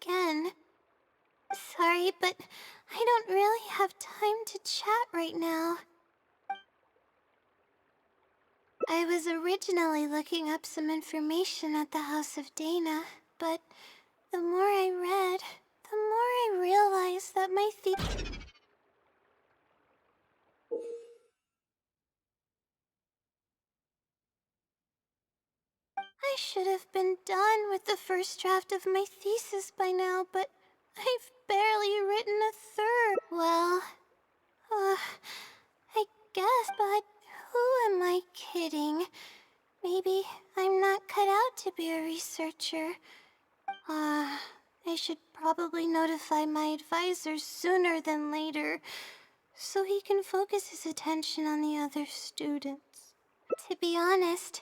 again. Sorry, but I don't really have time to chat right now. I was originally looking up some information at the House of Dana, but the more I read, the more I realized that my I should have been done with the first draft of my thesis by now, but I've barely written a third. Well, I guess, but who am I kidding? Maybe I'm not cut out to be a researcher. I should probably notify my advisor sooner than later, so he can focus his attention on the other students. To be honest,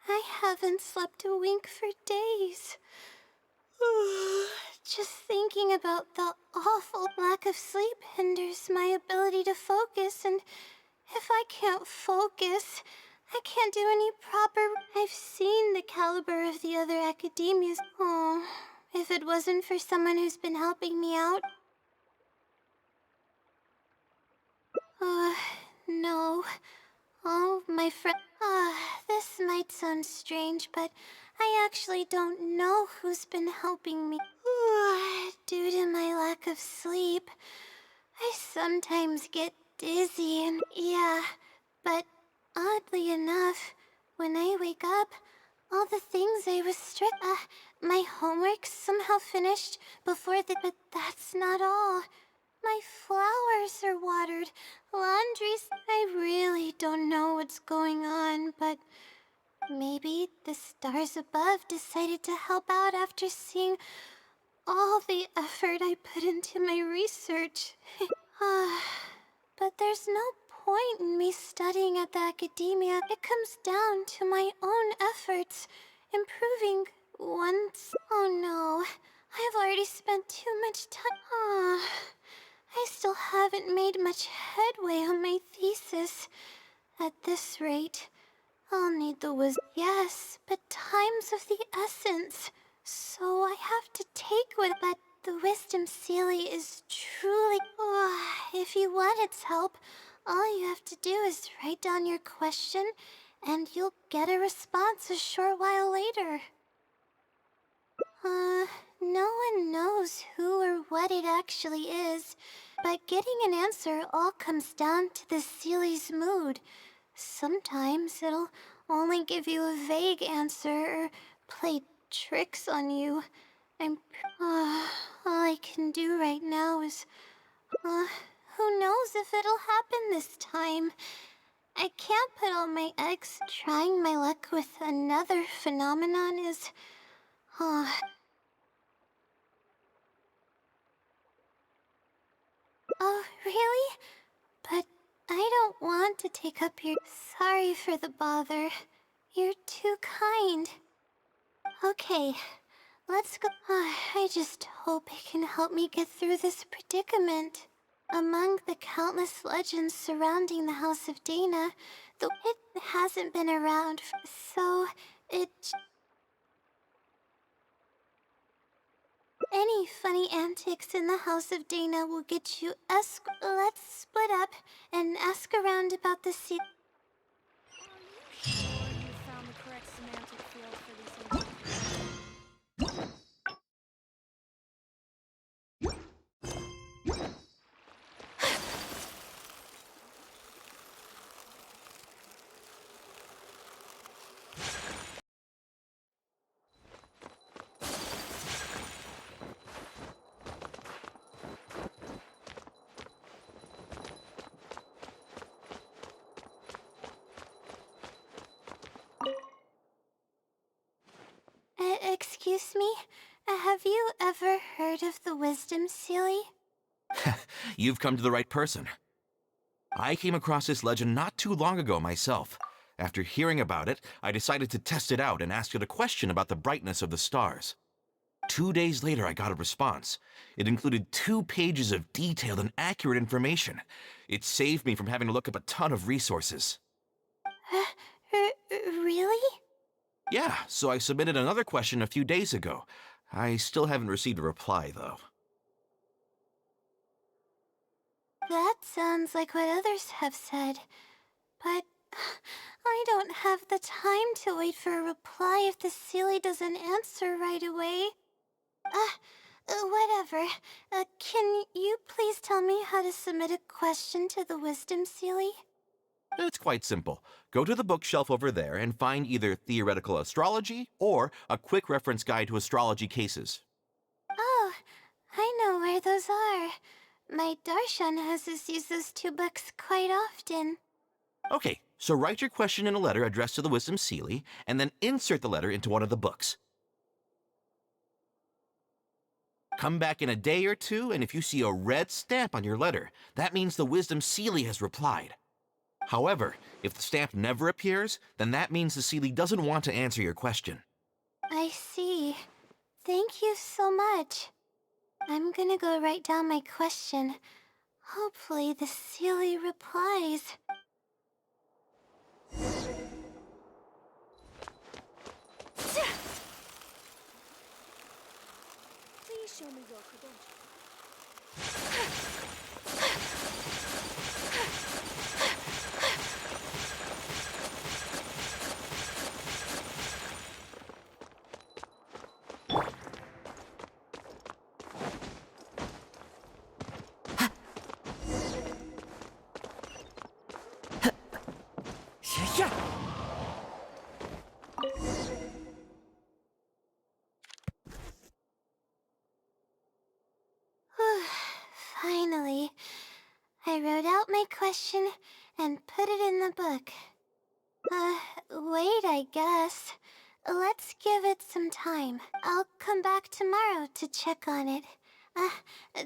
I haven't slept a wink for days. Just thinking about the awful lack of sleep hinders my ability to focus, and if I can't focus, I can't do any proper... I've seen the caliber of the other academias. Oh, if it wasn't for someone who's been helping me out... No. Oh, my friend... this might sound strange, but I actually don't know who's been helping me. Due to my lack of sleep, I sometimes get dizzy and... Yeah, but oddly enough, when I wake up, all the things I was my homework's somehow finished before the... But that's not all. My flowers are watered, laundry's... I really don't know what's going on, but maybe the stars above decided to help out after seeing all the effort I put into my research. But there's no point in me studying at the academia. It comes down to my own efforts, improving once... Oh no, I've already spent too much time... I still haven't made much headway on my thesis. At this rate, I'll need the wisdom. Yes, but time's of the essence. So I have to take what... But the wisdom Sealy is truly... if you want its help, all you have to do is write down your question, and you'll get a response a short while later. No one knows who or what it actually is, but getting an answer all comes down to the Sealy's mood. Sometimes it'll only give you a vague answer or play tricks on you. All I can do right now is... who knows if it'll happen this time. I can't put all my eggs... Trying my luck with another phenomenon is... Oh, really? But I don't want to take up your... Sorry for the bother. You're too kind. Okay, let's go. I just hope it can help me get through this predicament. Among the countless legends surrounding the House of Dana, though it hasn't been around, so it... Any funny antics in the House of Dana will get you Let's split up and ask around about the sea. You found the correct semantic field for these Excuse me? Have you ever heard of the Wisdom Sealy? You've come to the right person. I came across this legend not too long ago myself. After hearing about it, I decided to test it out and ask it a question about the brightness of the stars. 2 days later, I got a response. It included 2 pages of detailed and accurate information. It saved me from having to look up a ton of resources. Really? Yeah, so I submitted another question a few days ago. I still haven't received a reply, though. That sounds like what others have said. But I don't have the time to wait for a reply if the Sealy doesn't answer right away. Whatever. Can you please tell me how to submit a question to the Wisdom Sealy? It's quite simple. Go to the bookshelf over there and find either Theoretical Astrology or a quick reference guide to astrology cases. Oh, I know where those are. My Darshan has us use those two books quite often. Okay, so write your question in a letter addressed to the Wisdom Sealy, and then insert the letter into one of the books. Come back in a day or two, and if you see a red stamp on your letter, that means the Wisdom Sealy has replied. However, if the stamp never appears, then that means the Sealy doesn't want to answer your question. I see. Thank you so much. I'm gonna go write down my question. Hopefully the Sealy replies. Please show me your credentials. Finally, I wrote out my question and put it in the book. Wait, I guess. Let's give it some time. I'll come back tomorrow to check on it.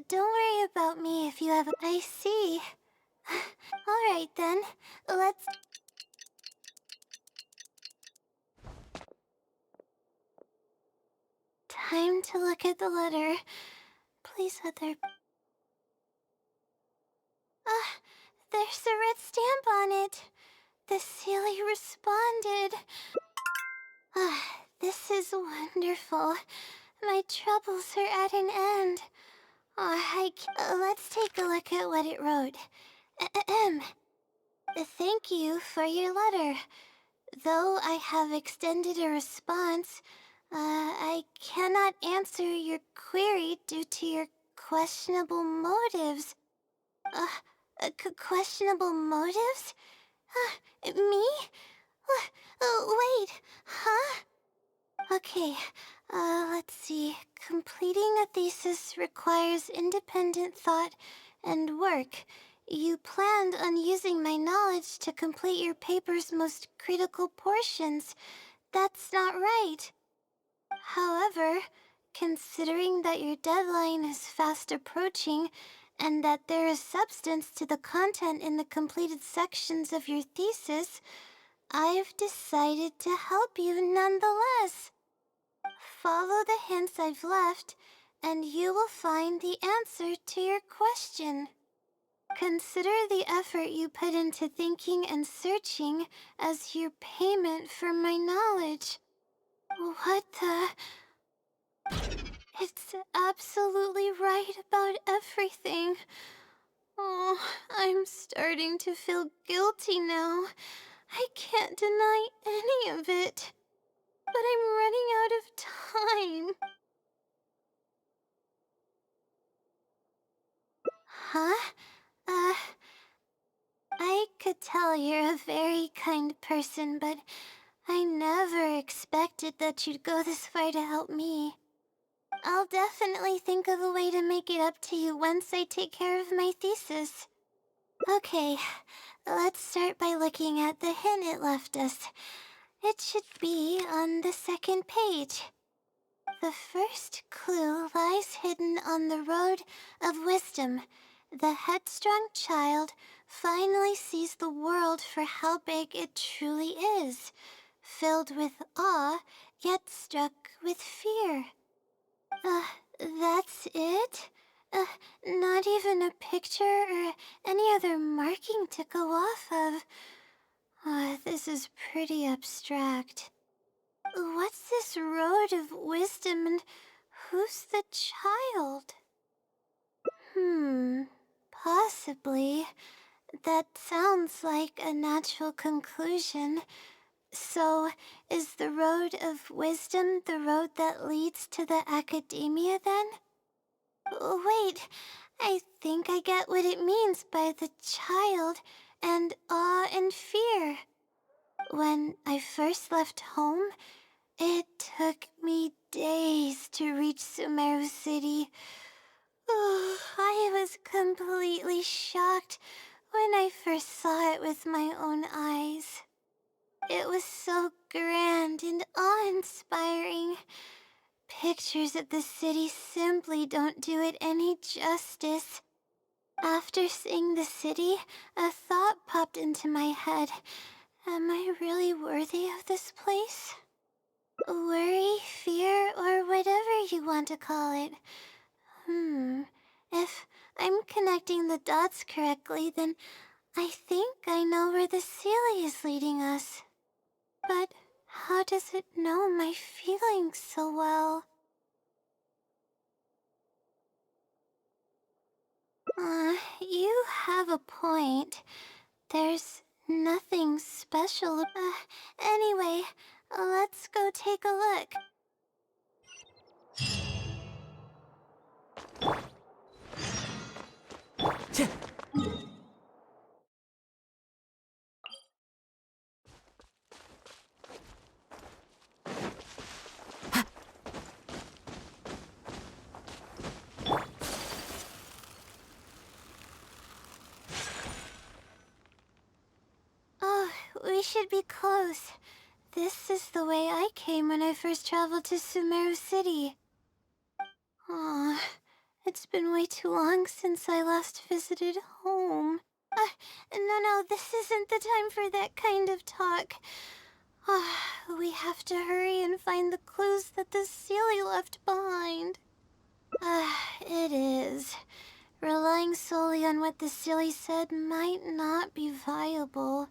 Don't worry about me if you have... I see. Alright then, let's... Time to look at the letter. Please, other... there's a red stamp on it. The Sealy responded. This is wonderful. My troubles are at an end. Let's take a look at what it wrote. Thank you for your letter. Though I have extended a response, I cannot answer your query due to your questionable motives. Questionable motives? Me? Wait, huh? Okay, let's see. Completing a thesis requires independent thought and work. You planned on using my knowledge to complete your paper's most critical portions. That's not right. However, considering that your deadline is fast approaching, and that there is substance to the content in the completed sections of your thesis, I've decided to help you nonetheless. Follow the hints I've left, and you will find the answer to your question. Consider the effort you put into thinking and searching as your payment for my knowledge. What the... It's absolutely right about everything. Oh, I'm starting to feel guilty now. I can't deny any of it. But I'm running out of time. Huh? I could tell you're a very kind person, but I never expected that you'd go this far to help me. I'll definitely think of a way to make it up to you once I take care of my thesis. Okay, let's start by looking at the hint it left us. It should be on the second page. The first clue lies hidden on the road of wisdom. The headstrong child finally sees the world for how big it truly is, filled with awe, yet struck with fear. That's it? Not even a picture or any other marking to go off of. This is pretty abstract. What's this road of wisdom and who's the child? Possibly. That sounds like a natural conclusion. So, is the road of wisdom the road that leads to the academia then? Wait, I think I get what it means by the child and awe and fear. When I first left home, it took me days to reach Sumeru City. I was completely shocked when I first saw it with my own eyes. It was so grand and awe-inspiring. Pictures of the city simply don't do it any justice. After seeing the city, a thought popped into my head. Am I really worthy of this place? Worry, fear, or whatever you want to call it. If I'm connecting the dots correctly, then I think I know where the Sealy is leading us. But how does it know my feelings so well? You have a point. There's nothing special. Anyway, let's go take a look. Oh, we should be close. This is the way I came when I first traveled to Sumeru City. Aw, it's been way too long since I last visited home. No, this isn't the time for that kind of talk. We have to hurry and find the clues that the Sealy left behind. It is. Relying solely on what the Sealy said might not be viable.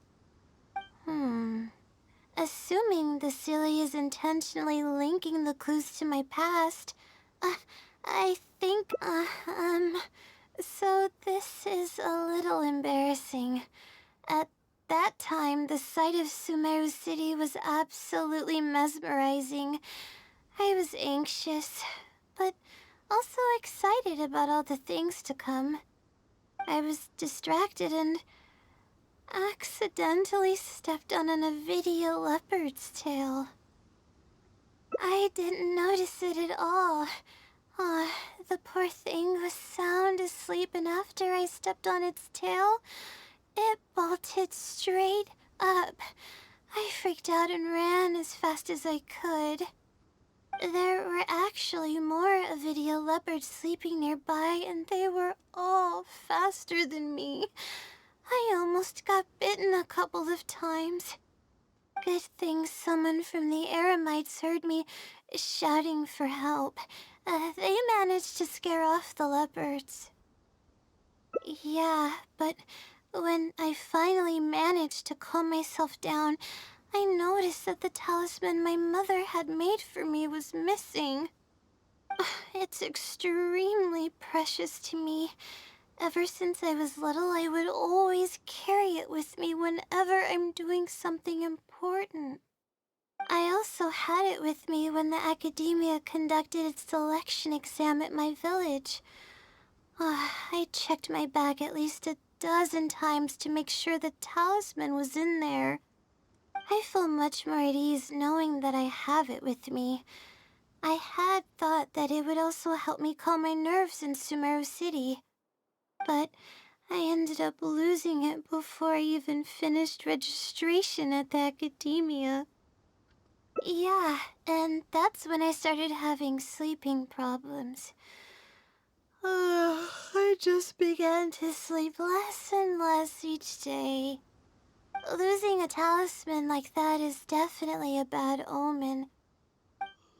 Assuming the Sealy is intentionally linking the clues to my past, I think, so this is a little embarrassing. At that time, the sight of Sumeru City was absolutely mesmerizing. I was anxious, but also excited about all the things to come. I was distracted and accidentally stepped on an Avidia leopard's tail. I didn't notice it at all. The poor thing was sound asleep, and after I stepped on its tail, it bolted straight up. I freaked out and ran as fast as I could. There were actually more Avidia leopards sleeping nearby, and they were all faster than me. I almost got bitten a couple of times. Good thing someone from the Eremites heard me shouting for help. They managed to scare off the leopards. Yeah, but when I finally managed to calm myself down, I noticed that the talisman my mother had made for me was missing. It's extremely precious to me. Ever since I was little, I would always carry it with me whenever I'm doing something important. I also had it with me when the academia conducted its selection exam at my village. I checked my bag at least a dozen times to make sure the talisman was in there. I feel much more at ease knowing that I have it with me. I had thought that it would also help me calm my nerves in Sumeru City, but I ended up losing it before I even finished registration at the academia. Yeah, and that's when I started having sleeping problems. I just began to sleep less and less each day. Losing a talisman like that is definitely a bad omen.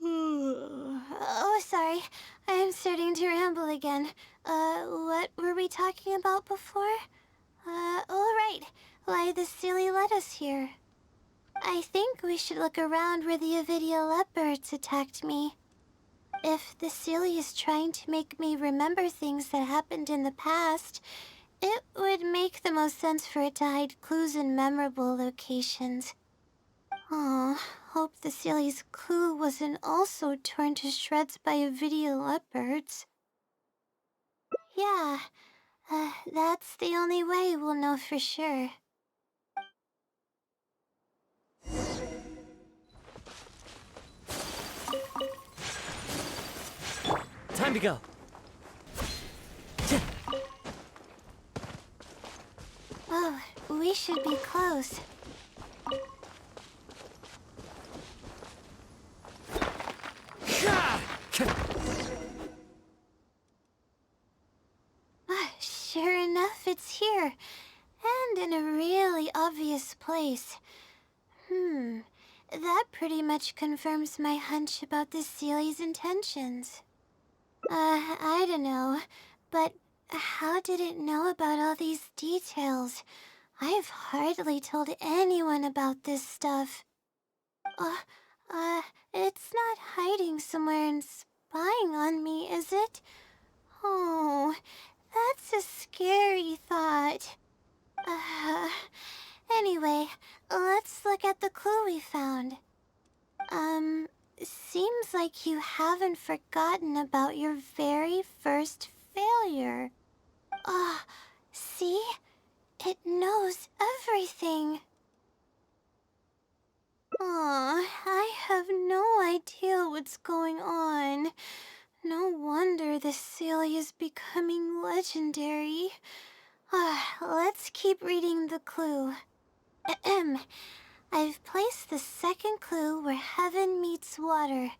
Oh, sorry. I'm starting to ramble again. What were we talking about before? Right. Why the Sealy led us here. I think we should look around where the Avidia leopards attacked me. If the Celia is trying to make me remember things that happened in the past, it would make the most sense for it to hide clues in memorable locations. Oh, hope the Celia's clue wasn't also torn to shreds by a video leopards. Yeah, that's the only way we'll know for sure. Time to go. Oh, we should be close. Sure enough, it's here. And in a really obvious place. That pretty much confirms my hunch about the Celia's intentions. I don't know, but how did it know about all these details? I've hardly told anyone about this stuff. It's not hiding somewhere and spying on me, is it? Oh, that's a scary thought. Anyway, let's look at the clue we found. Seems like you haven't forgotten about your very first failure. See? It knows everything. I have no idea what's going on. No wonder the Celia is becoming legendary. Let's keep reading the clue. Ahem. I've placed the second clue where heaven meets water.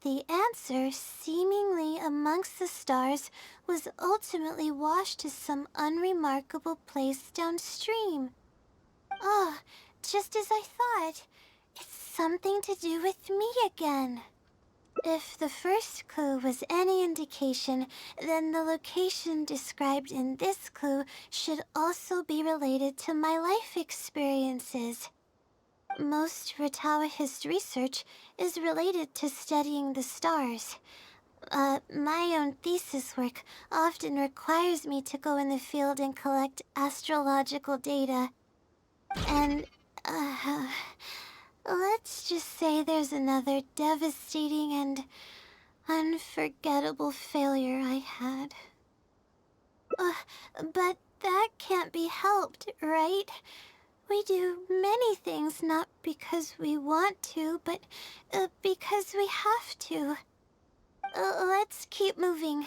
The answer, seemingly amongst the stars, was ultimately washed to some unremarkable place downstream. Just as I thought. It's something to do with me again. If the first clue was any indication, then the location described in this clue should also be related to my life experiences. Most Ratawa's research is related to studying the stars. My own thesis work often requires me to go in the field and collect astrological data. And, let's just say there's another devastating and unforgettable failure I had. But that can't be helped, right? We do many things not because we want to, but because we have to. Let's keep moving.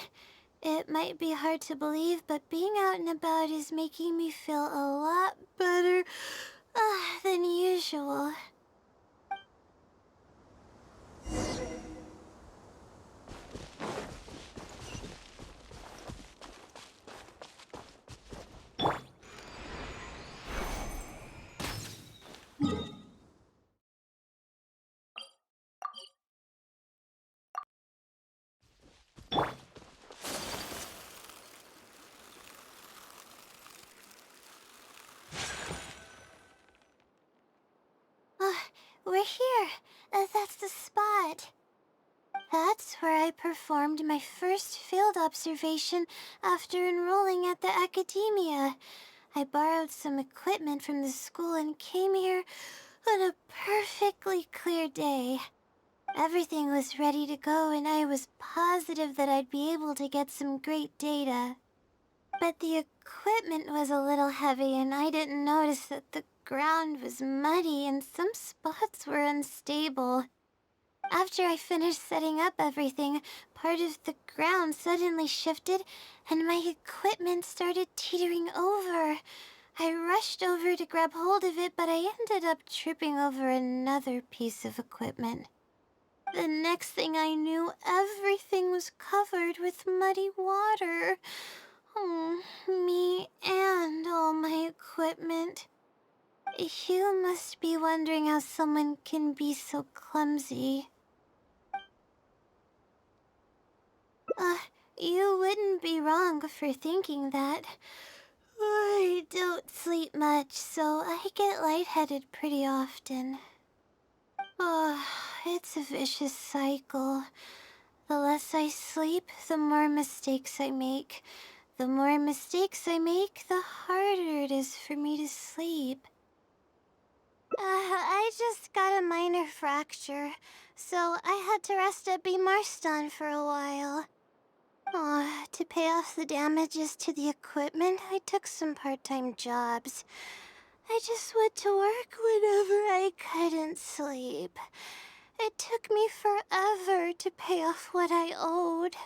It might be hard to believe, but being out and about is making me feel a lot better than usual. We're here. That's the spot. That's where I performed my first field observation after enrolling at the academia. I borrowed some equipment from the school and came here on a perfectly clear day. Everything was ready to go and I was positive that I'd be able to get some great data. But the equipment was a little heavy and I didn't notice that the ground was muddy and some spots were unstable. After I finished setting up everything, part of the ground suddenly shifted and my equipment started teetering over. I rushed over to grab hold of it, but I ended up tripping over another piece of equipment. The next thing I knew, everything was covered with muddy water. Me and all my equipment. You must be wondering how someone can be so clumsy. You wouldn't be wrong for thinking that. I don't sleep much, so I get lightheaded pretty often. It's a vicious cycle. The less I sleep, the more mistakes I make. The more mistakes I make, the harder it is for me to sleep. I just got a minor fracture, so I had to rest at B. Marston for a while. To pay off the damages to the equipment, I took some part-time jobs. I just went to work whenever I couldn't sleep. It took me forever to pay off what I owed.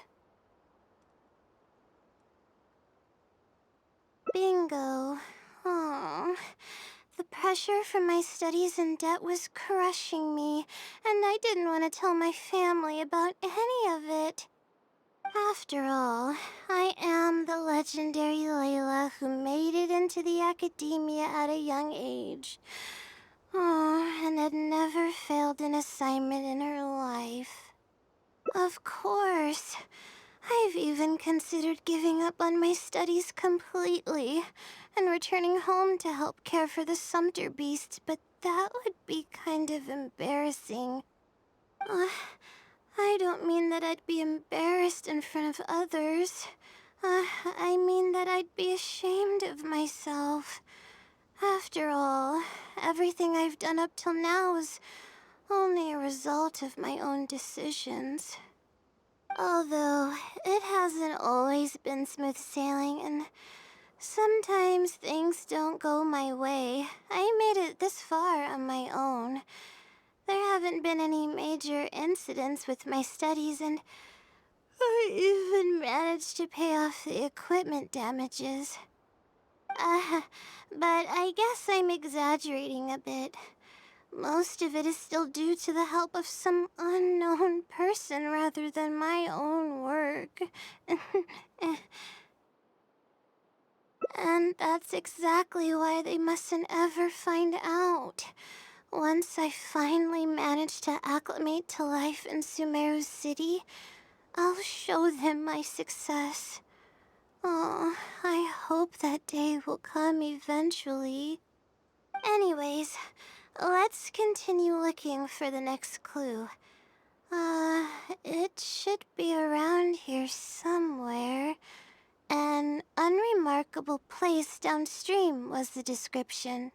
Bingo. Oh, the pressure from my studies and debt was crushing me, and I didn't want to tell my family about any of it. After all, I am the legendary Layla who made it into the academia at a young age. And had never failed an assignment in her life. Of course, I've even considered giving up on my studies completely and returning home to help care for the Sumter beast, but that would be kind of embarrassing. I don't mean that I'd be embarrassed in front of others. I mean that I'd be ashamed of myself. After all, everything I've done up till now is only a result of my own decisions. Although, it hasn't always been smooth sailing, and sometimes things don't go my way. I made it this far on my own. There haven't been any major incidents with my studies, and I even managed to pay off the equipment damages. But I guess I'm exaggerating a bit. Most of it is still due to the help of some unknown person rather than my own work. And that's exactly why they mustn't ever find out. Once I finally manage to acclimate to life in Sumeru City, I'll show them my success. Oh, I hope that day will come eventually. Anyways, let's continue looking for the next clue. It should be around here somewhere. An unremarkable place downstream was the description.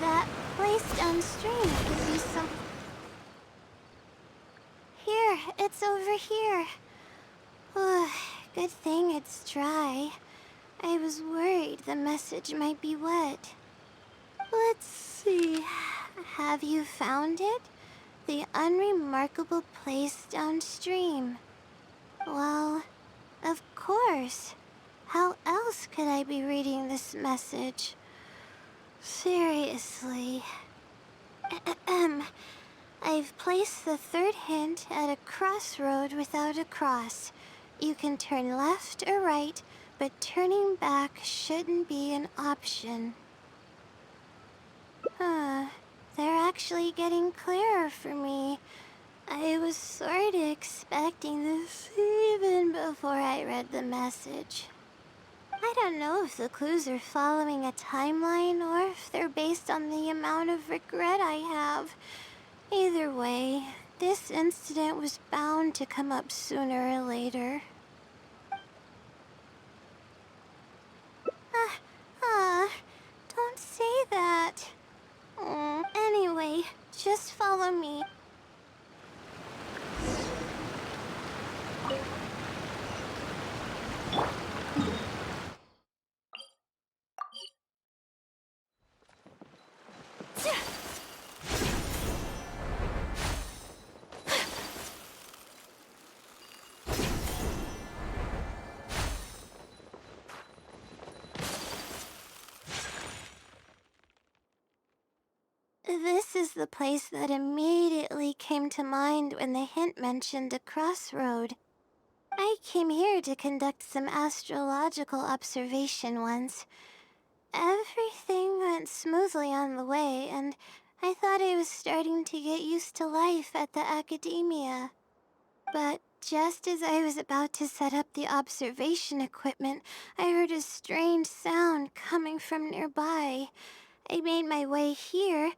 That place downstream could be some... Here, it's over here. Good thing it's dry. I was worried the message might be wet. Let's see. Have you found it? The unremarkable place downstream. Well, of course. How else could I be reading this message? Seriously. I've placed the third hint at a crossroad without a cross. You can turn left or right, but turning back shouldn't be an option. They're actually getting clearer for me. I was sort of expecting this even before I read the message. I don't know if the clues are following a timeline or if they're based on the amount of regret I have. Either way, this incident was bound to come up sooner or later. Don't say that. Anyway, just follow me. This is the place that immediately came to mind when the hint mentioned a crossroad. I came here to conduct some astrological observation once. Everything went smoothly on the way, and I thought I was starting to get used to life at the academia. But Just as I was about to set up the observation equipment, I heard a strange sound coming from nearby. I made my way here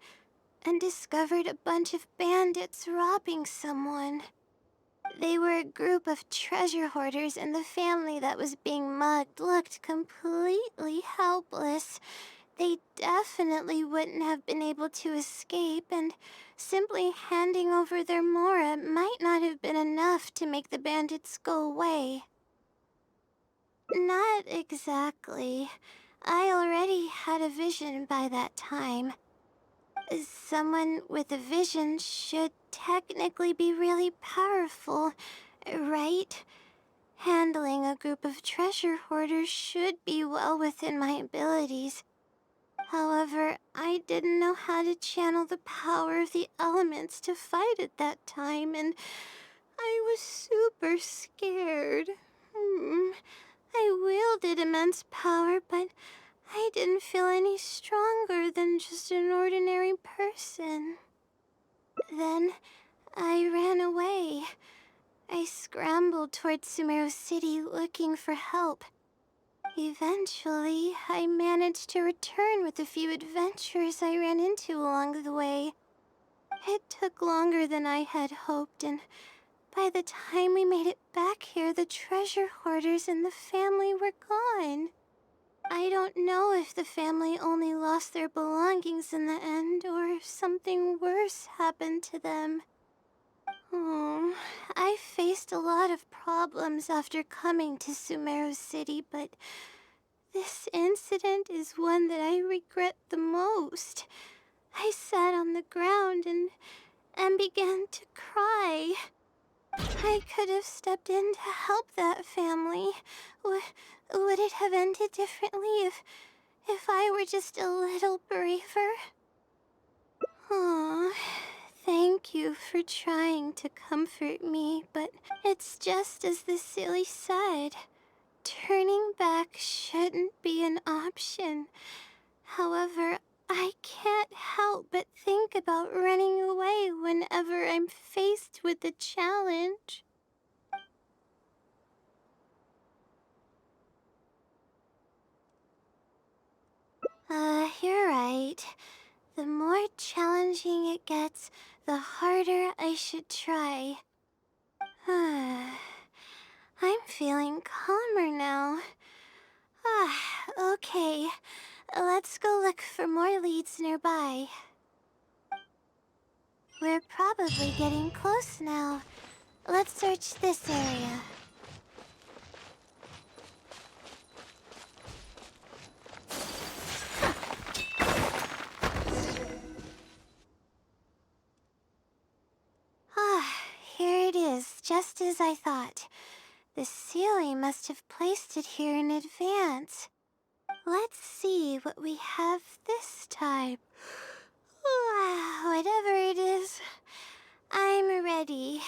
and discovered a bunch of bandits robbing someone. They were a group of treasure hoarders, and the family that was being mugged looked completely helpless. They definitely wouldn't have been able to escape, and simply handing over their Mora might not have been enough to make the bandits go away. Not exactly. I already had a vision by that time. Someone with a vision should technically be really powerful, right? Handling a group of treasure hoarders should be well within my abilities. However, I didn't know how to channel the power of the elements to fight at that time, and I was super scared. I wielded immense power, but I didn't feel any stronger than just an ordinary person. Then I ran away. I scrambled towards Sumeru City looking for help. Eventually, I managed to return with a few adventures I ran into along the way. It took longer than I had hoped, and by the time we made it back here, the treasure hoarders and the family were gone. I don't know if the family only lost their belongings in the end, or if something worse happened to them. I faced a lot of problems after coming to Sumeru City, but this incident is one that I regret the most. I sat on the ground and began to cry. I could have stepped in to help that family. Would it have ended differently if I were just a little braver? Aw, thank you for trying to comfort me, but it's just as the silly said. Turning back shouldn't be an option. However, I can't help but think about running away whenever I'm faced with a challenge. You're right. The more challenging it gets, the harder I should try. I'm feeling calmer now. Okay. Let's go look for more leads nearby. We're probably getting close now. Let's search this area. Here it is, just as I thought. The ceiling must have placed it here in advance. Let's see what we have this time. Whatever it is, I'm ready.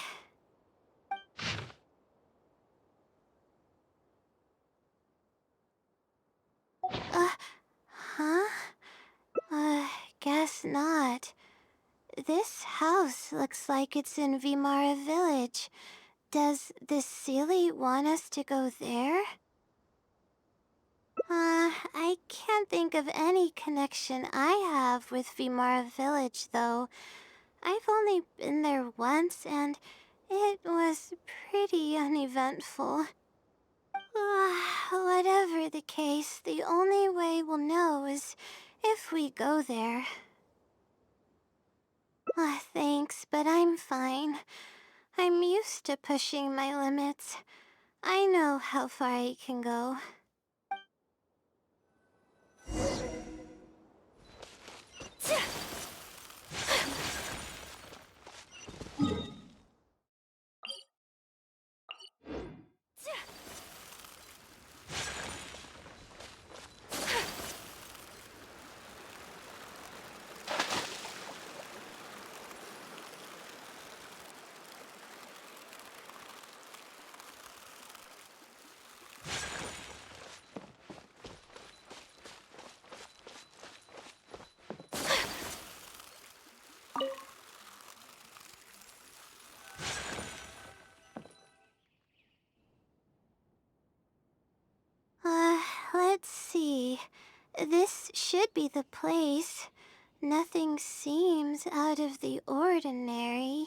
Huh? Guess not. This house looks like it's in Vimara Village. Does the Sealy want us to go there? I can't think of any connection I have with Vimara Village, though. I've only been there once, and it was pretty uneventful. Whatever the case, the only way we'll know is if we go there. Thanks, but I'm fine. I'm used to pushing my limits. I know how far I can go. this should be the place. Nothing seems out of the ordinary.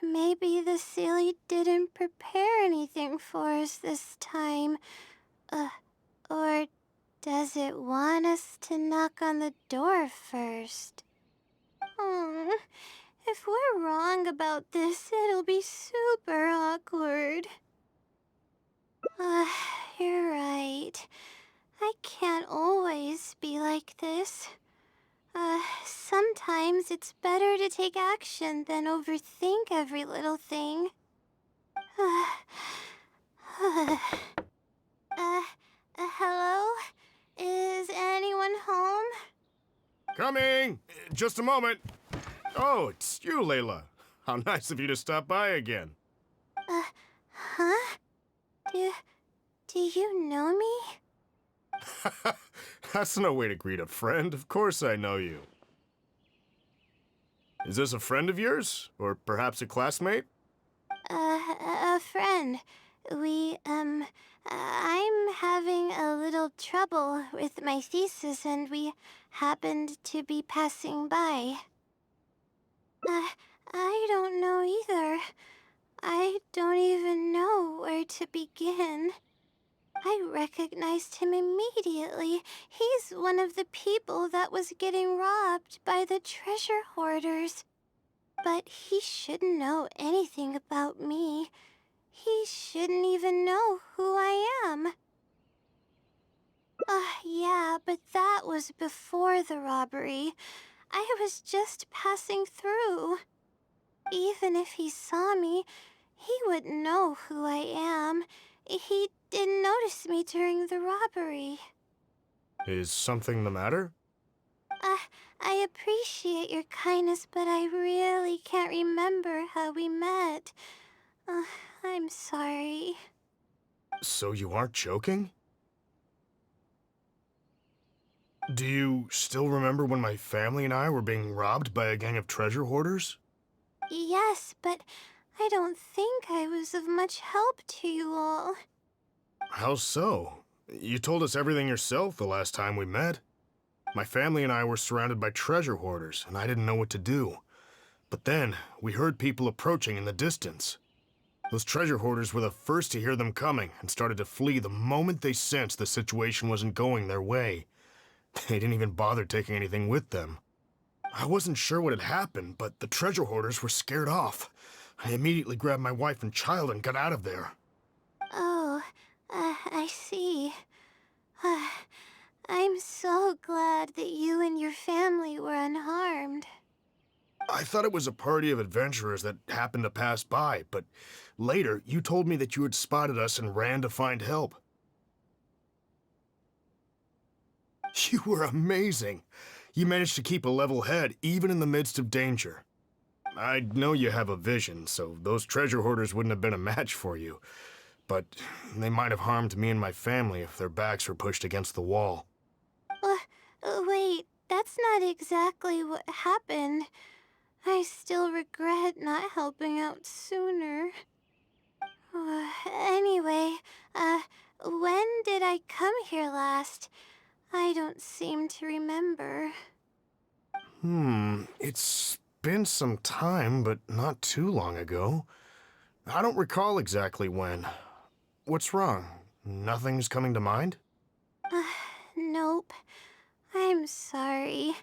Maybe the Silly didn't prepare anything for us this time. Or does it want us to knock on the door first? If we're wrong about this, it'll be super awkward. You're right. I can't always be like this. Sometimes it's better to take action than overthink every little thing. Hello? Is anyone home? Coming! Just a moment. Oh, it's you, Layla. How nice of you to stop by again. Huh? Do you know me? That's no way to greet a friend. Of course I know you. Is this a friend of yours? Or perhaps a classmate? A friend. I'm having a little trouble with my thesis and we happened to be passing by. I don't know either. I don't even know where to begin. I recognized him immediately. He's one of the people that was getting robbed by the treasure hoarders. But he shouldn't know anything about me. He shouldn't even know who I am. Yeah, but that was before the robbery. I was just passing through. Even if he saw me, he wouldn't know who I am. He didn't notice me during the robbery. Is something the matter? I appreciate your kindness, but I really can't remember how we met. I'm sorry. So you aren't joking? Do you still remember when my family and I were being robbed by a gang of treasure hoarders? Yes, but I don't think I was of much help to you all. How so? You told us everything yourself the last time we met. My family and I were surrounded by treasure hoarders, and I didn't know what to do. But then, we heard people approaching in the distance. Those treasure hoarders were the first to hear them coming and started to flee the moment they sensed the situation wasn't going their way. They didn't even bother taking anything with them. I wasn't sure what had happened, but the treasure hoarders were scared off. I immediately grabbed my wife and child and got out of there. Oh, I see. I'm so glad that you and your family were unharmed. I thought it was a party of adventurers that happened to pass by, but later you told me that you had spotted us and ran to find help. You were amazing. You managed to keep a level head even in the midst of danger. I know you have a vision, so those treasure hoarders wouldn't have been a match for you. But they might have harmed me and my family if their backs were pushed against the wall. Wait, that's not exactly what happened. I still regret not helping out sooner. Anyway, when did I come here last? I don't seem to remember. It's been some time, but not too long ago. I don't recall exactly when. What's wrong? Nothing's coming to mind? Nope. I'm sorry.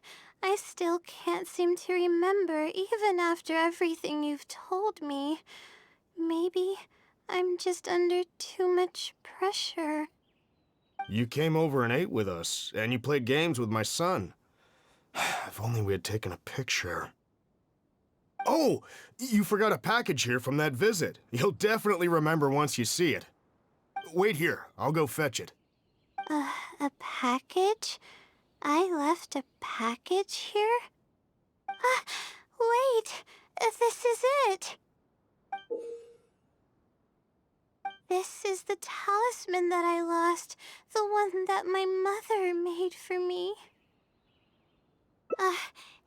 I still can't seem to remember, even after everything you've told me. Maybe I'm just under too much pressure. You came over and ate with us, and you played games with my son. If only we had taken a picture. Oh, you forgot a package here from that visit. You'll definitely remember once you see it. Wait here, I'll go fetch it. A package? I left a package here? Wait! This is it! This is the talisman that I lost, the one that my mother made for me.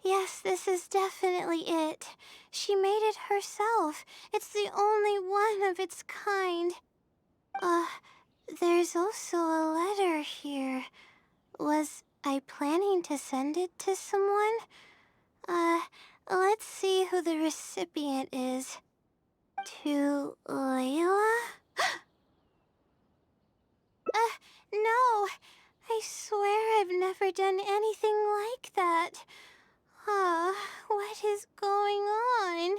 Yes, this is definitely it. She made it herself. It's the only one of its kind. There's also a letter here. Was I planning to send it to someone? Let's see who the recipient is. To Layla? No! I swear I've never done anything like that. What is going on?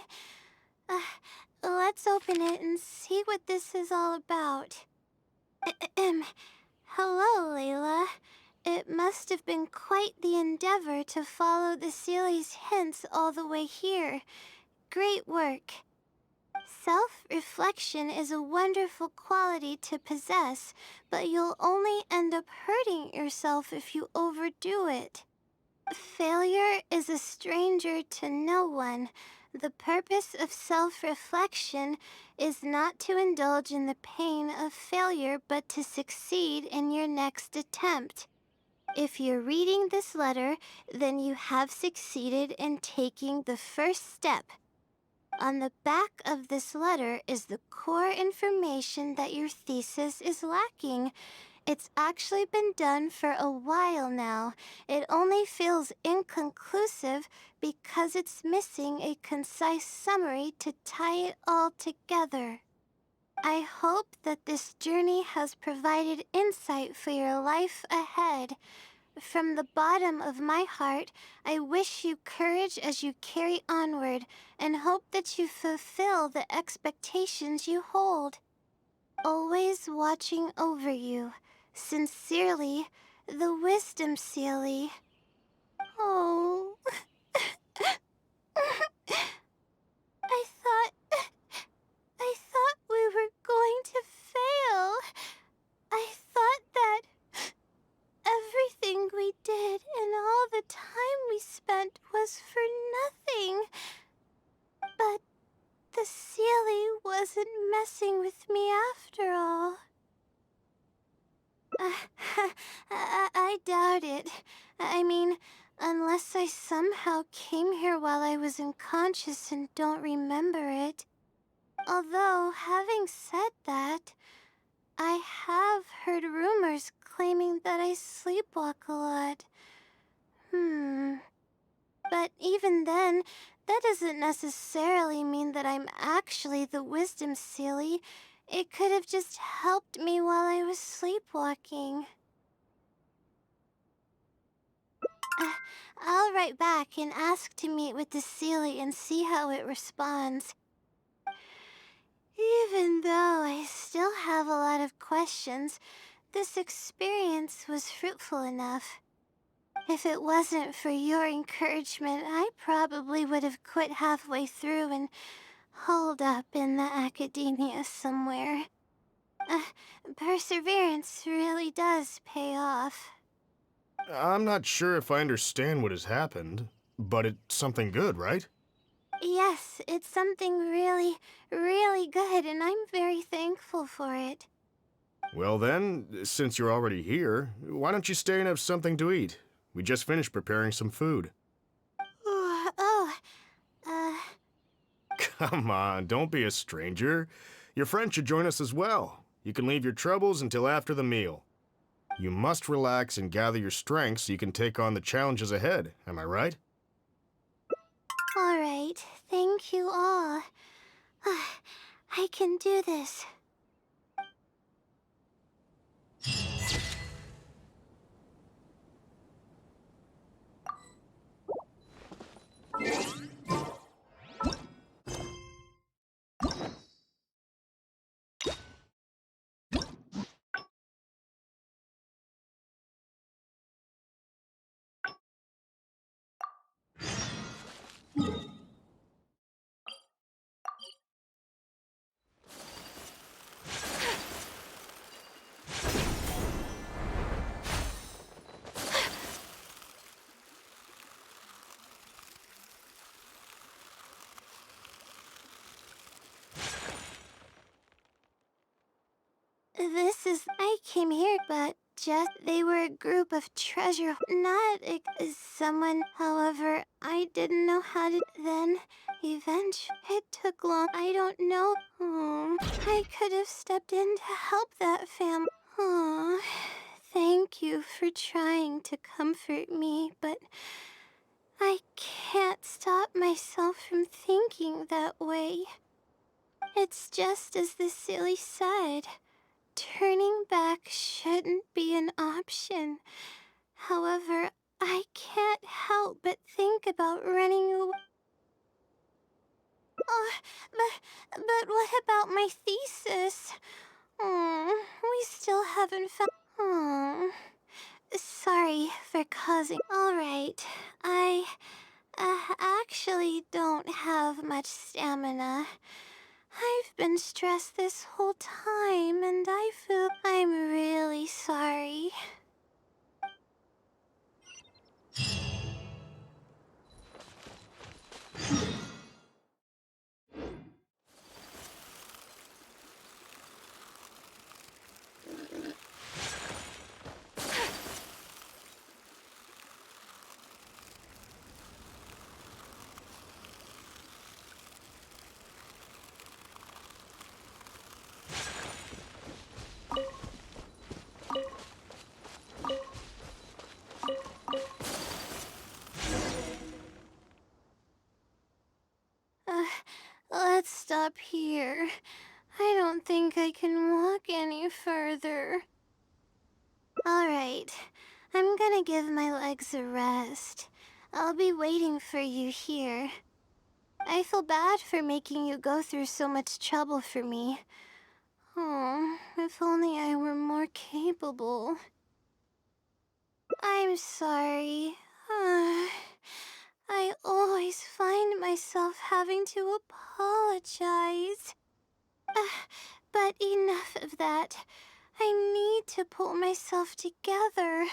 Let's open it and see what this is all about. Hello, Layla. It must have been quite the endeavor to follow the Sealy's hints all the way here. Great work. Self-reflection is a wonderful quality to possess, but you'll only end up hurting yourself if you overdo it. Failure is a stranger to no one. The purpose of self-reflection is not to indulge in the pain of failure, but to succeed in your next attempt. If you're reading this letter, then you have succeeded in taking the first step. On the back of this letter is the core information that your thesis is lacking. It's actually been done for a while now. It only feels inconclusive because it's missing a concise summary to tie it all together. I hope that this journey has provided insight for your life ahead. From the bottom of my heart, I wish you courage as you carry onward and hope that you fulfill the expectations you hold. Always watching over you. Sincerely, the Wisdom Sealy. Oh. I thought we were going to fail. I thought that everything we did and all the time we spent was for nothing. But the Sealy wasn't messing with me after all. I doubt it. I mean, unless I somehow came here while I was unconscious and don't remember it. Although, having said that, I have heard rumors claiming that I sleepwalk a lot. But even then, that doesn't necessarily mean that I'm actually the Wisdom Sealy. It could have just helped me while I was sleepwalking. I'll write back and ask to meet with the Sealy and see how it responds. Even though I still have a lot of questions, this experience was fruitful enough. If it wasn't for your encouragement, I probably would have quit halfway through and holed up in the academia somewhere. Perseverance really does pay off. I'm not sure if I understand what has happened, but it's something good, right? Yes, it's something really, really good, and I'm very thankful for it. Well then, since you're already here, why don't you stay and have something to eat? We just finished preparing some food. Come on, don't be a stranger. Your friend should join us as well. You can leave your troubles until after the meal. You must relax and gather your strength so you can take on the challenges ahead, am I right? All right, thank you all. I can do this. I came here, but they were a group of treasure, not someone. However, I didn't know how to, then, eventually, it took long, I don't know. I could have stepped in to help that family. thank you for trying to comfort me, but I can't stop myself from thinking that way. It's just as the silly said. Turning back shouldn't be an option. However, I can't help but think about running away. Oh, but what about my thesis? We still haven't found... Sorry for causing... Alright, I actually don't have much stamina. I've been stressed this whole time, and I feel I'm really sorry. Let's stop here. I don't think I can walk any further. Alright, I'm gonna give my legs a rest. I'll be waiting for you here. I feel bad for making you go through so much trouble for me. Oh, if only I were more capable. I'm sorry. I always find myself having to apologize. But enough of that. I need to pull myself together.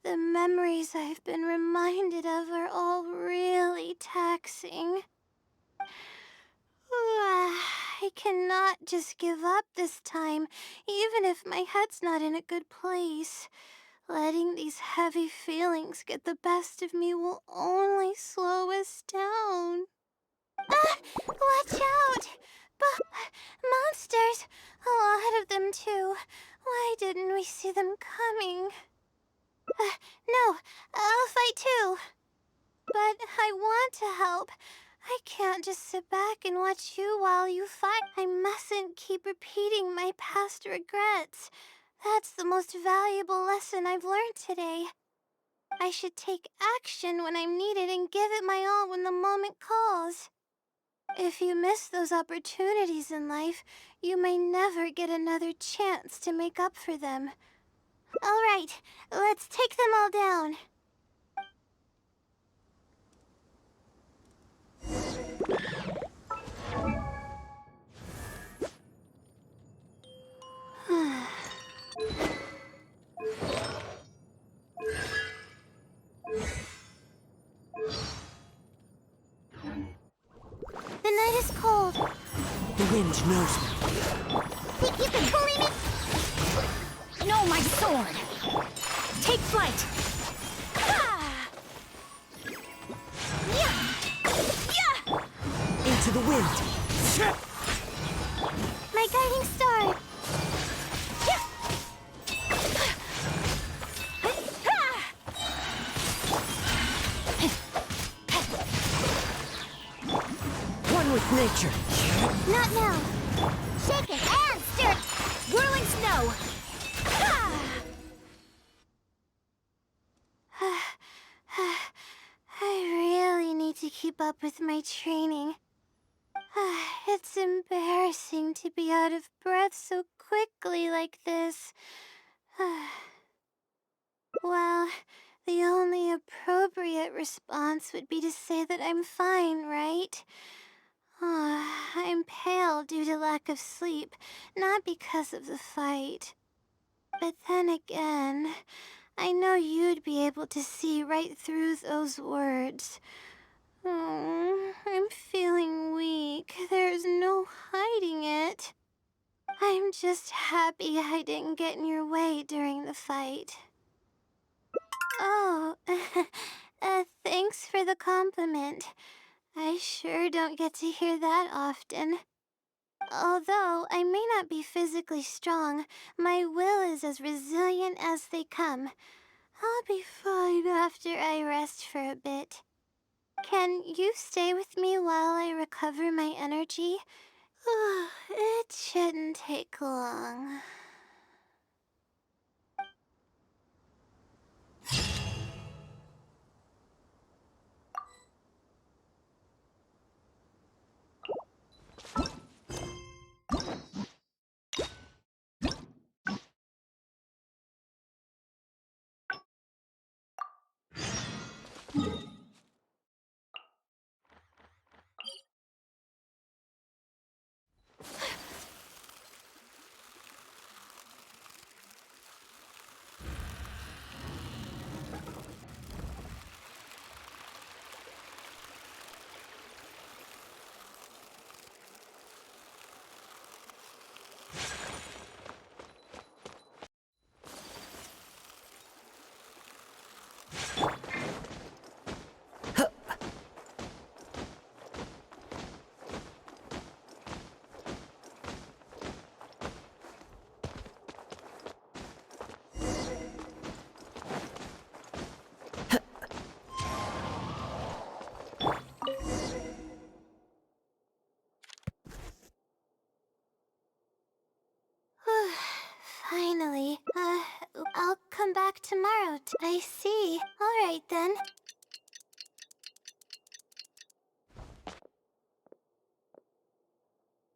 The memories I've been reminded of are all really taxing. I cannot just give up this time, even if my head's not in a good place. Letting these heavy feelings get the best of me will only slow us down. Watch out! Monsters! A lot of them, too. Why didn't we see them coming? No, I'll fight too. But I want to help. I can't just sit back and watch you while you fight. I mustn't keep repeating my past regrets. That's the most valuable lesson I've learned today. I should take action when I'm needed and give it my all when the moment calls. If you miss those opportunities in life, you may never get another chance to make up for them. All right, let's take them all down. The night is cold. The wind knows me. Think you can bully me? No, my sword! Take flight! Ah! Into the wind. My guiding star. One with nature. Not now. Shake it and stir it. Whirling snow! I really need to keep up with my training. It's embarrassing to be out of breath so quickly like this. Well, the only appropriate response would be to say that I'm fine, right? I'm pale due to lack of sleep, not because of the fight. But then again, I know you'd be able to see right through those words. I'm feeling weak. There's no hiding it. I'm just happy I didn't get in your way during the fight. Oh, thanks for the compliment. I sure don't get to hear that often. Although I may not be physically strong, my will is as resilient as they come. I'll be fine after I rest for a bit. Can you stay with me while I recover my energy? It shouldn't take long. Finally. I'll come back tomorrow. I see. All right then.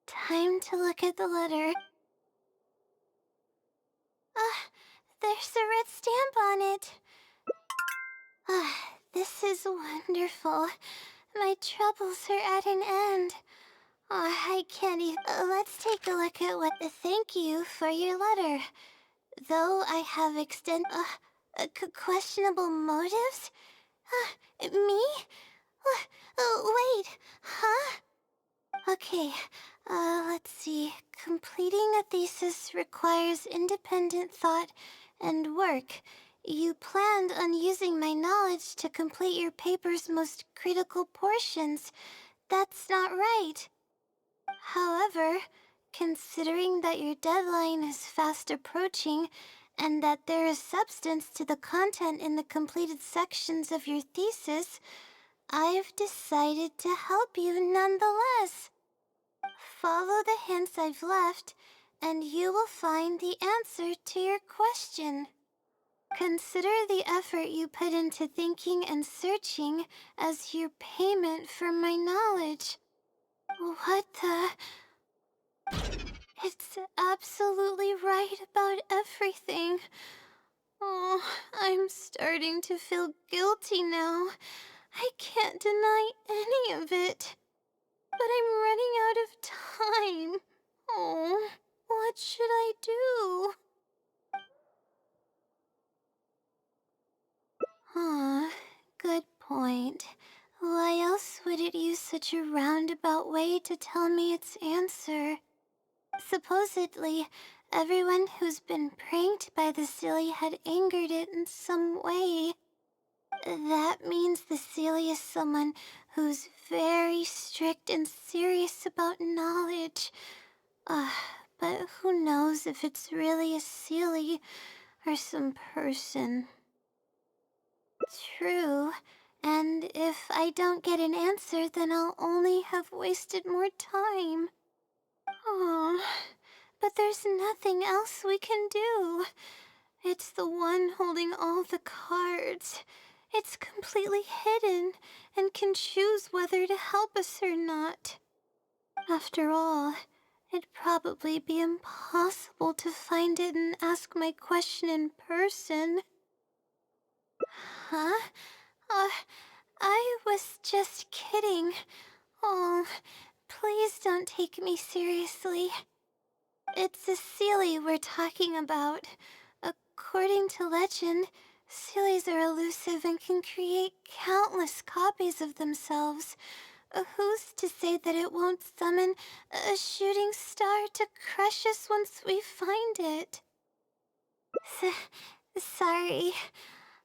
Time to look at the letter. There's a red stamp on it. This is wonderful. My troubles are at an end. I can't even... let's take a look at what... Thank you for your letter. Though I have questionable motives? Me? Wait, huh? Okay, let's see. Completing a thesis requires independent thought and work. You planned on using my knowledge to complete your paper's most critical portions. That's not right. However, considering that your deadline is fast approaching and that there is substance to the content in the completed sections of your thesis, I've decided to help you nonetheless. Follow the hints I've left, and you will find the answer to your question. Consider the effort you put into thinking and searching as your payment for my knowledge. What the... It's absolutely right about everything. Oh, I'm starting to feel guilty now. I can't deny any of it. But I'm running out of time. Oh, what should I do? Good point. Why else would it use such a roundabout way to tell me its answer? Supposedly, everyone who's been pranked by the Silly had angered it in some way. That means the Silly is someone who's very strict and serious about knowledge. But who knows if it's really a Silly or some person. True. And if I don't get an answer, then I'll only have wasted more time. Oh, but there's nothing else we can do. It's the one holding all the cards. It's completely hidden and can choose whether to help us or not. After all, it'd probably be impossible to find it and ask my question in person. Huh? I was just kidding. Oh, please don't take me seriously. It's a Seelie we're talking about. According to legend, Seelies are elusive and can create countless copies of themselves. Who's to say that it won't summon a shooting star to crush us once we find it? Sorry.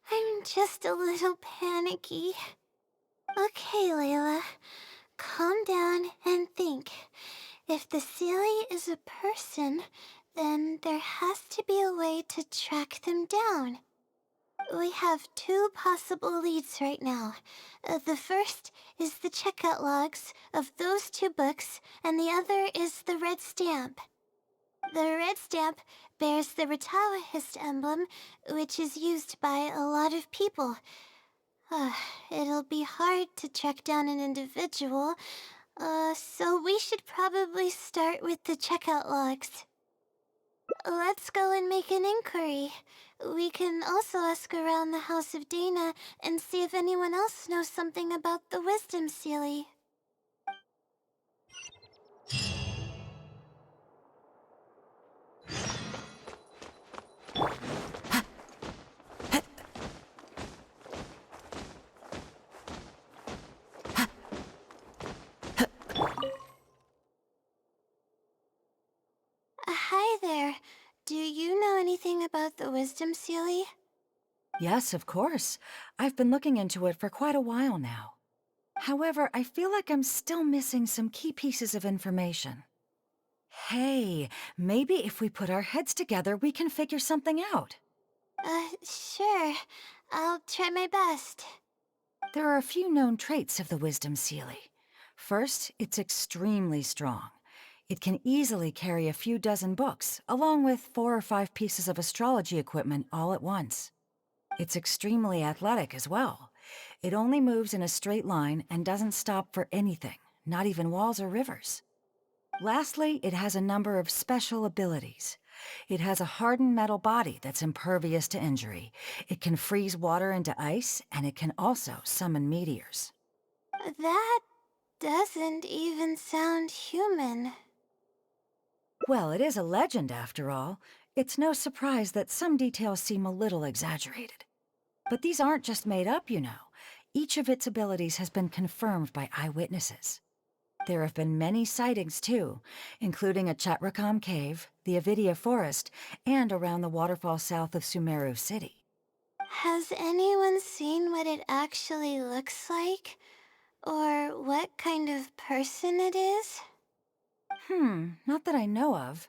I'm just a little panicky. Okay, Layla. Calm down and think. If the Seelie is a person, then there has to be a way to track them down. We have two possible leads right now. The first is the checkout logs of those two books, and the other is the red stamp. The red stamp bears the Retawahist emblem, which is used by a lot of people. It'll be hard to track down an individual, so we should probably start with the checkout logs. Let's go and make an inquiry. We can also ask around the House of Dana and see if anyone else knows something about the Wisdom Seelie. Hi there. Do you know anything about the Wisdom Seelie? Yes, of course. I've been looking into it for quite a while now. However, I feel like I'm still missing some key pieces of information. Hey, maybe if we put our heads together, we can figure something out. Sure. I'll try my best. There are a few known traits of the Wisdom Seelie. First, it's extremely strong. It can easily carry a few dozen books, along with 4 or 5 pieces of astrology equipment all at once. It's extremely athletic as well. It only moves in a straight line and doesn't stop for anything, not even walls or rivers. Lastly, it has a number of special abilities. It has a hardened metal body that's impervious to injury. It can freeze water into ice, and it can also summon meteors. That doesn't even sound human. Well, it is a legend after all. It's no surprise that some details seem a little exaggerated. But these aren't just made up, you know. Each of its abilities has been confirmed by eyewitnesses. There have been many sightings, too, including at Chatrakam Cave, the Avidia Forest, and around the waterfall south of Sumeru City. Has anyone seen what it actually looks like? Or what kind of person it is? Not that I know of.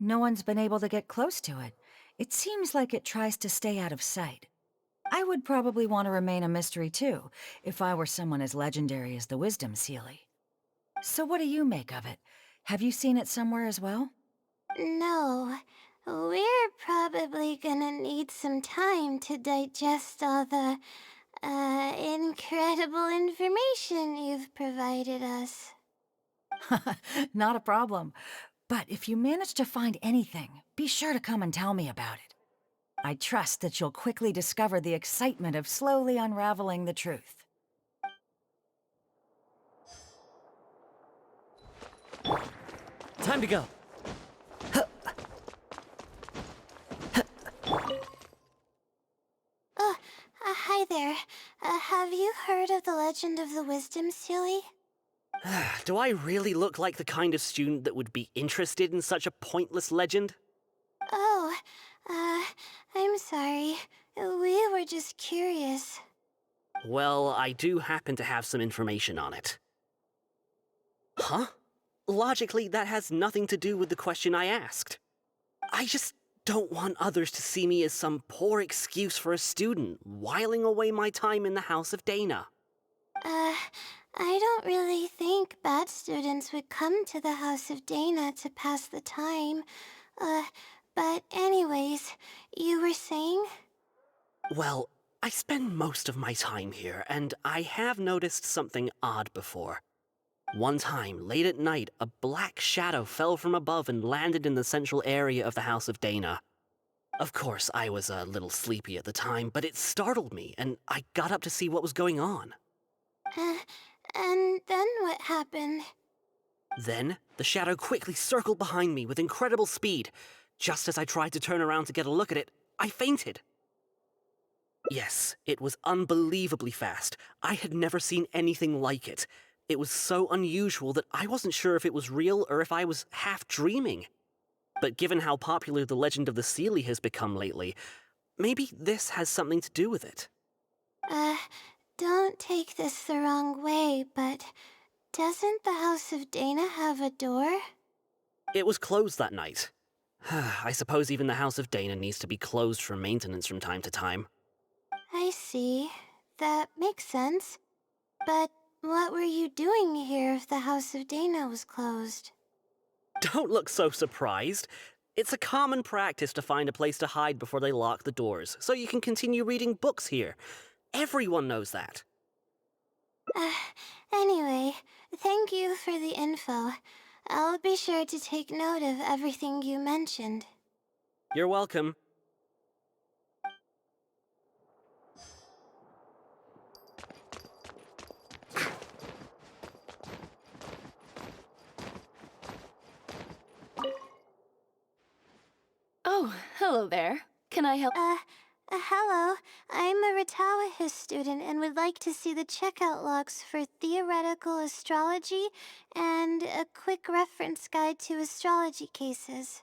No one's been able to get close to it. It seems like it tries to stay out of sight. I would probably want to remain a mystery, too, if I were someone as legendary as the Wisdom Seelie. So what do you make of it? Have you seen it somewhere as well? No. We're probably gonna need some time to digest all the, incredible information you've provided us. Not a problem. But if you manage to find anything, be sure to come and tell me about it. I trust that you'll quickly discover the excitement of slowly unraveling the truth. Time to go. Hi there. Have you heard of the legend of the Wisdom Seelie? Do I really look like the kind of student that would be interested in such a pointless legend? Oh, I'm sorry. We were just curious. Well, I do happen to have some information on it. Huh? Logically, that has nothing to do with the question I asked. I just don't want others to see me as some poor excuse for a student whiling away my time in the House of Dana. I don't really think bad students would come to the House of Dana to pass the time. But anyways, you were saying? Well, I spend most of my time here, and I have noticed something odd before. One time, late at night, a black shadow fell from above and landed in the central area of the House of Dana. Of course, I was a little sleepy at the time, but it startled me, and I got up to see what was going on. And then what happened? Then, the shadow quickly circled behind me with incredible speed. Just as I tried to turn around to get a look at it, I fainted. Yes, it was unbelievably fast. I had never seen anything like it. It was so unusual that I wasn't sure if it was real or if I was half dreaming. But given how popular the legend of the Seelie has become lately, maybe this has something to do with it. Don't take this the wrong way, but doesn't the House of Dana have a door? It was closed that night. I suppose even the House of Dana needs to be closed for maintenance from time to time. I see. That makes sense. But what were you doing here if the House of Dana was closed? Don't look so surprised. It's a common practice to find a place to hide before they lock the doors, so you can continue reading books here. Everyone knows that. Anyway, thank you for the info. I'll be sure to take note of everything you mentioned. You're welcome. Oh, hello there. Can I help? Hello. I'm a Ratawahis student and would like to see the checkout logs for theoretical astrology and a quick reference guide to astrology cases.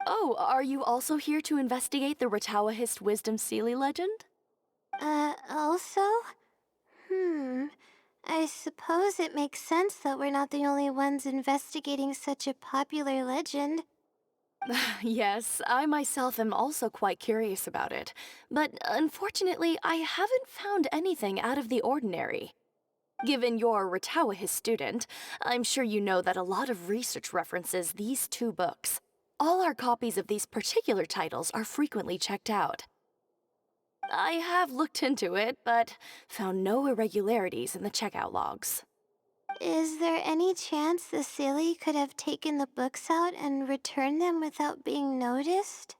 Oh, are you also here to investigate the Ratawahist Wisdom Sealy legend? Also? I suppose it makes sense that we're not the only ones investigating such a popular legend. Yes, I myself am also quite curious about it, but unfortunately, I haven't found anything out of the ordinary. Given you're a Ratawahist student, I'm sure you know that a lot of research references these two books. All our copies of these particular titles are frequently checked out. I have looked into it, but found no irregularities in the checkout logs. Is there any chance the Sealy could have taken the books out and returned them without being noticed?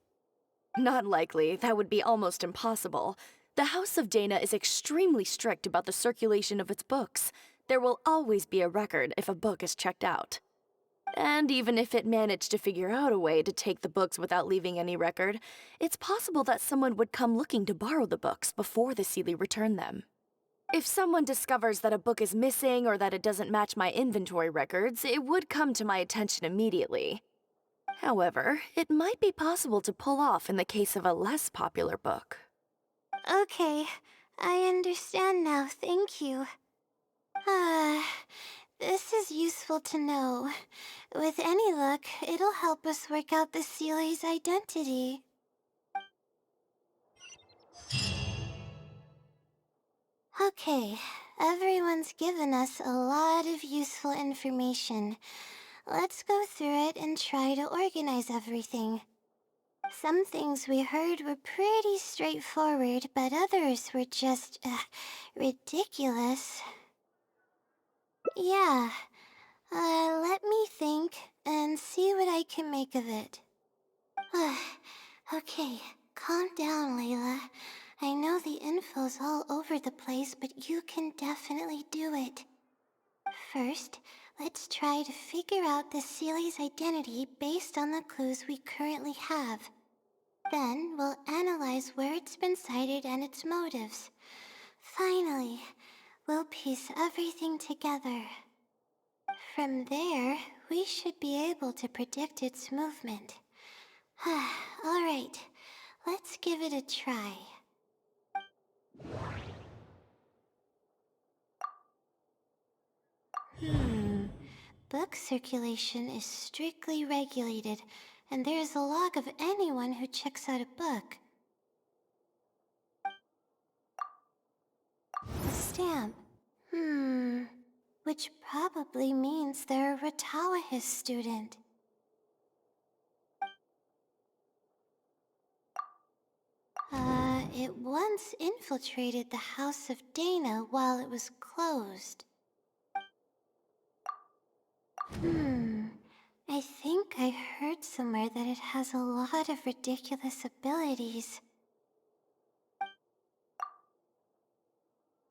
Not likely. That would be almost impossible. The House of Dana is extremely strict about the circulation of its books. There will always be a record if a book is checked out. And even if it managed to figure out a way to take the books without leaving any record, it's possible that someone would come looking to borrow the books before the Sealy returned them. If someone discovers that a book is missing or that it doesn't match my inventory records, it would come to my attention immediately. However, it might be possible to pull off in the case of a less popular book. Okay, I understand now, thank you. This is useful to know. With any luck, it'll help us work out the Sealy's identity. Okay, everyone's given us a lot of useful information. Let's go through it and try to organize everything. Some things we heard were pretty straightforward, but others were just, ridiculous. Yeah, let me think and see what I can make of it. Okay, calm down, Layla. I know the info's all over the place, but you can definitely do it. First, let's try to figure out the Sealy's identity based on the clues we currently have. Then, we'll analyze where it's been sighted and its motives. Finally, we'll piece everything together. From there, we should be able to predict its movement. Alright, let's give it a try. Book circulation is strictly regulated, and there is a log of anyone who checks out a book. A stamp. Which probably means they're a Ratawahis student. It once infiltrated the House of Dana while it was closed. I think I heard somewhere that it has a lot of ridiculous abilities.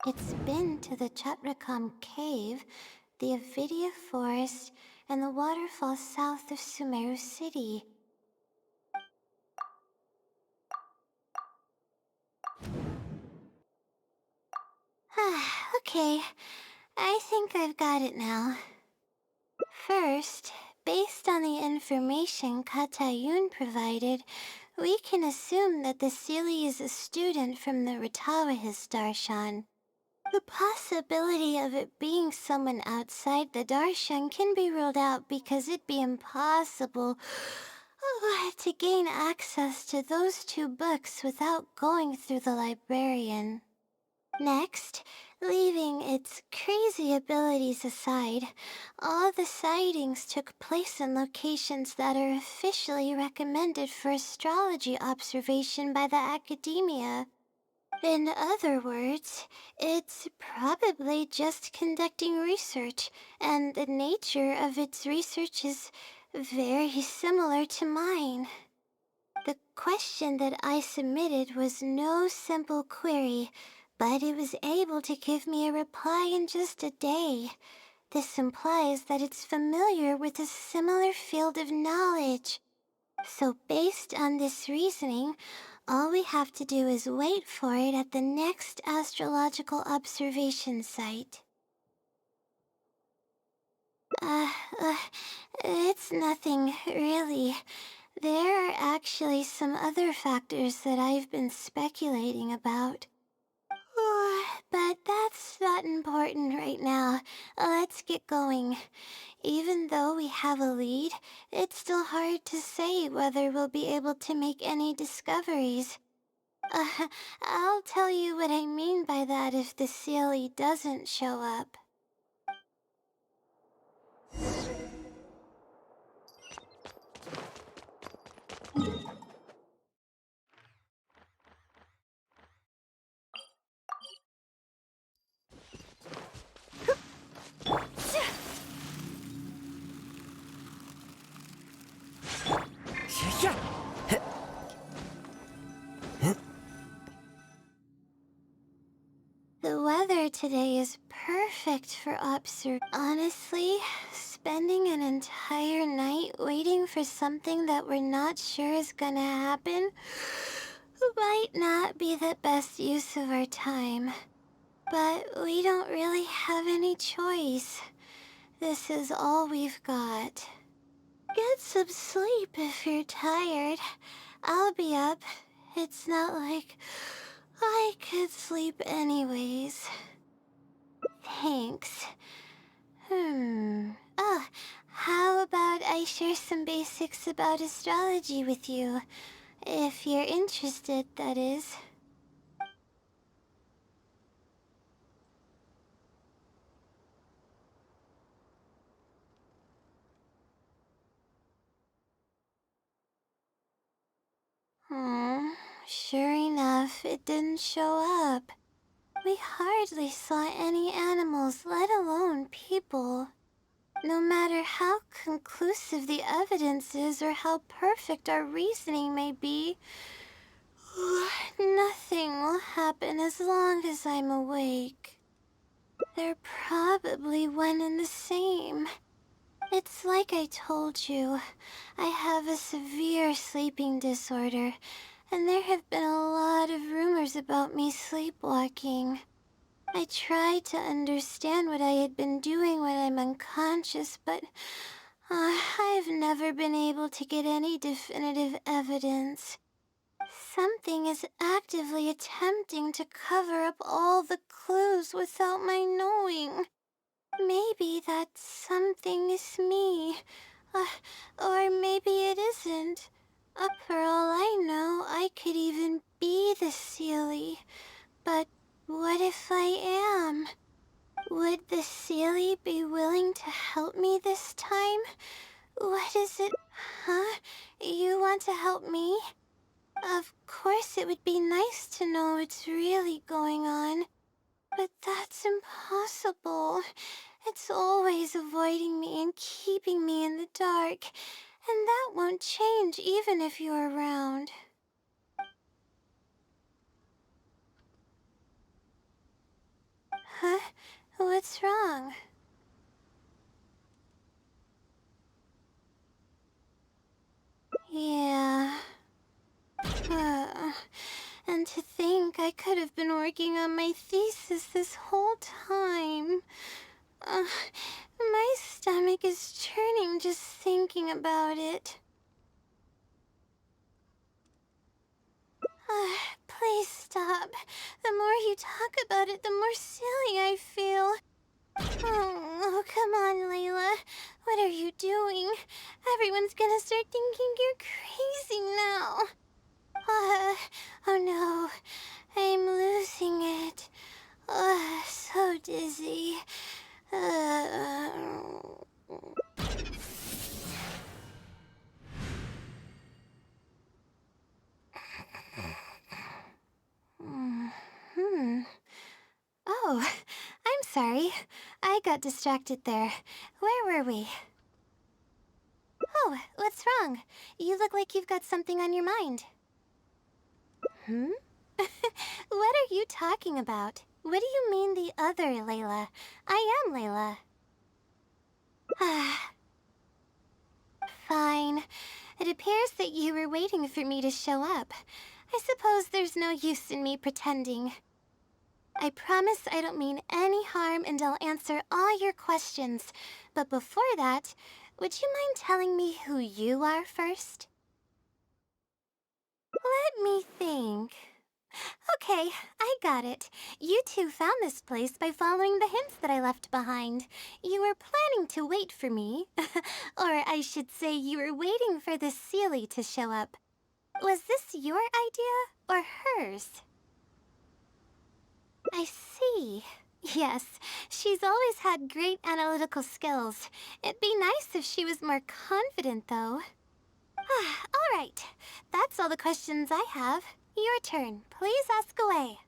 It's been to the Chatrakam Cave, the Avidia Forest, and the waterfall south of Sumeru City. Okay, I think I've got it now. First, based on the information Katayun provided, we can assume that the Sealy is a student from the Ratawahis Darshan. The possibility of it being someone outside the Darshan can be ruled out because it'd be impossible to gain access to those two books without going through the librarian. Next, leaving its crazy abilities aside, all the sightings took place in locations that are officially recommended for astrology observation by the academia. In other words, it's probably just conducting research, and the nature of its research is very similar to mine. The question that I submitted was no simple query, but it was able to give me a reply in just a day. This implies that it's familiar with a similar field of knowledge. So based on this reasoning, all we have to do is wait for it at the next astrological observation site. It's nothing, really. There are actually some other factors that I've been speculating about. But that's not important right now. Let's get going. Even though we have a lead, it's still hard to say whether we'll be able to make any discoveries. I'll tell you what I mean by that if the Sealy doesn't show up. The weather today is perfect for Honestly, spending an entire night waiting for something that we're not sure is gonna happen might not be the best use of our time. But we don't really have any choice. This is all we've got. Get some sleep if you're tired. I'll be up. It's not like I could sleep anyways. Thanks. Oh, how about I share some basics about astrology with you? If you're interested, that is. Sure enough, it didn't show up. We hardly saw any animals, let alone people. No matter how conclusive the evidence is or how perfect our reasoning may be, nothing will happen as long as I'm awake. They're probably one and the same. It's like I told you, I have a severe sleeping disorder, and there have been a lot of rumors about me sleepwalking. I tried to understand what I had been doing when I'm unconscious, but I've never been able to get any definitive evidence. Something is actively attempting to cover up all the clues without my knowing. Maybe that something is me. Or maybe it isn't. For all I know, I could even be the Sealy. But what if I am? Would the Sealy be willing to help me this time? What is it? Huh? You want to help me? Of course it would be nice to know what's really going on. But that's impossible. It's always avoiding me and keeping me in the dark. And that won't change even if you're around. Huh? What's wrong? Yeah. And to think I could have been working on my thesis this whole time. My stomach is churning just thinking about it. Please stop. The more you talk about it, the more silly I feel. Oh, come on, Layla. What are you doing? Everyone's gonna start thinking you're crazy now. Oh no. I'm losing it. So dizzy. Oh, I'm sorry. I got distracted there. Where were we? Oh, what's wrong? You look like you've got something on your mind. What are you talking about? What do you mean the other Layla? I am Layla. Fine. It appears that you were waiting for me to show up. I suppose there's no use in me pretending. I promise I don't mean any harm and I'll answer all your questions. But before that, would you mind telling me who you are first? Let me think. Okay, I got it. You two found this place by following the hints that I left behind. You were planning to wait for me. Or I should say you were waiting for the Seelie to show up. Was this your idea or hers? I see. Yes, she's always had great analytical skills. It'd be nice if she was more confident, though. All right. That's all the questions I have. Your turn. Please ask away.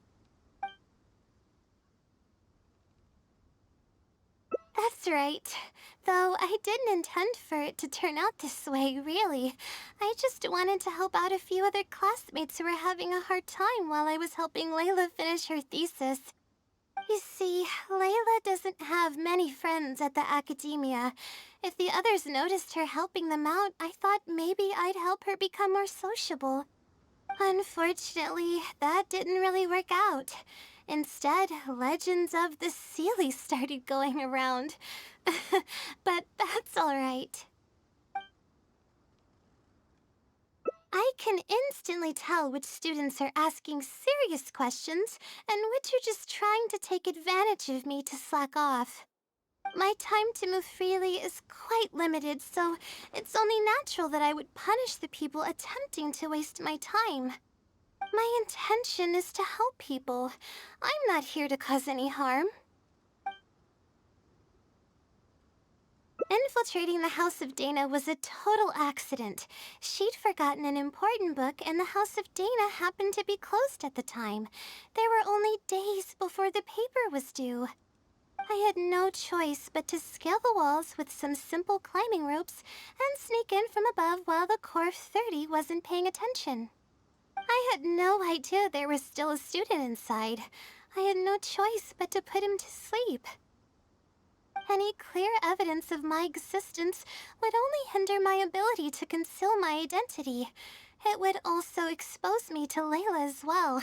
That's right. Though I didn't intend for it to turn out this way, really. I just wanted to help out a few other classmates who were having a hard time while I was helping Layla finish her thesis. You see, Layla doesn't have many friends at the academia. If the others noticed her helping them out, I thought maybe I'd help her become more sociable. Unfortunately, that didn't really work out. Instead, legends of the Seelie started going around. But that's alright. I can instantly tell which students are asking serious questions and which are just trying to take advantage of me to slack off. My time to move freely is quite limited, so it's only natural that I would punish the people attempting to waste my time. My intention is to help people. I'm not here to cause any harm. Infiltrating the House of Dana was a total accident. She'd forgotten an important book, and the House of Dana happened to be closed at the time. There were only days before the paper was due. I had no choice but to scale the walls with some simple climbing ropes and sneak in from above while the Core 30 wasn't paying attention. I had no idea there was still a student inside. I had no choice but to put him to sleep. Any clear evidence of my existence would only hinder my ability to conceal my identity. It would also expose me to Layla as well.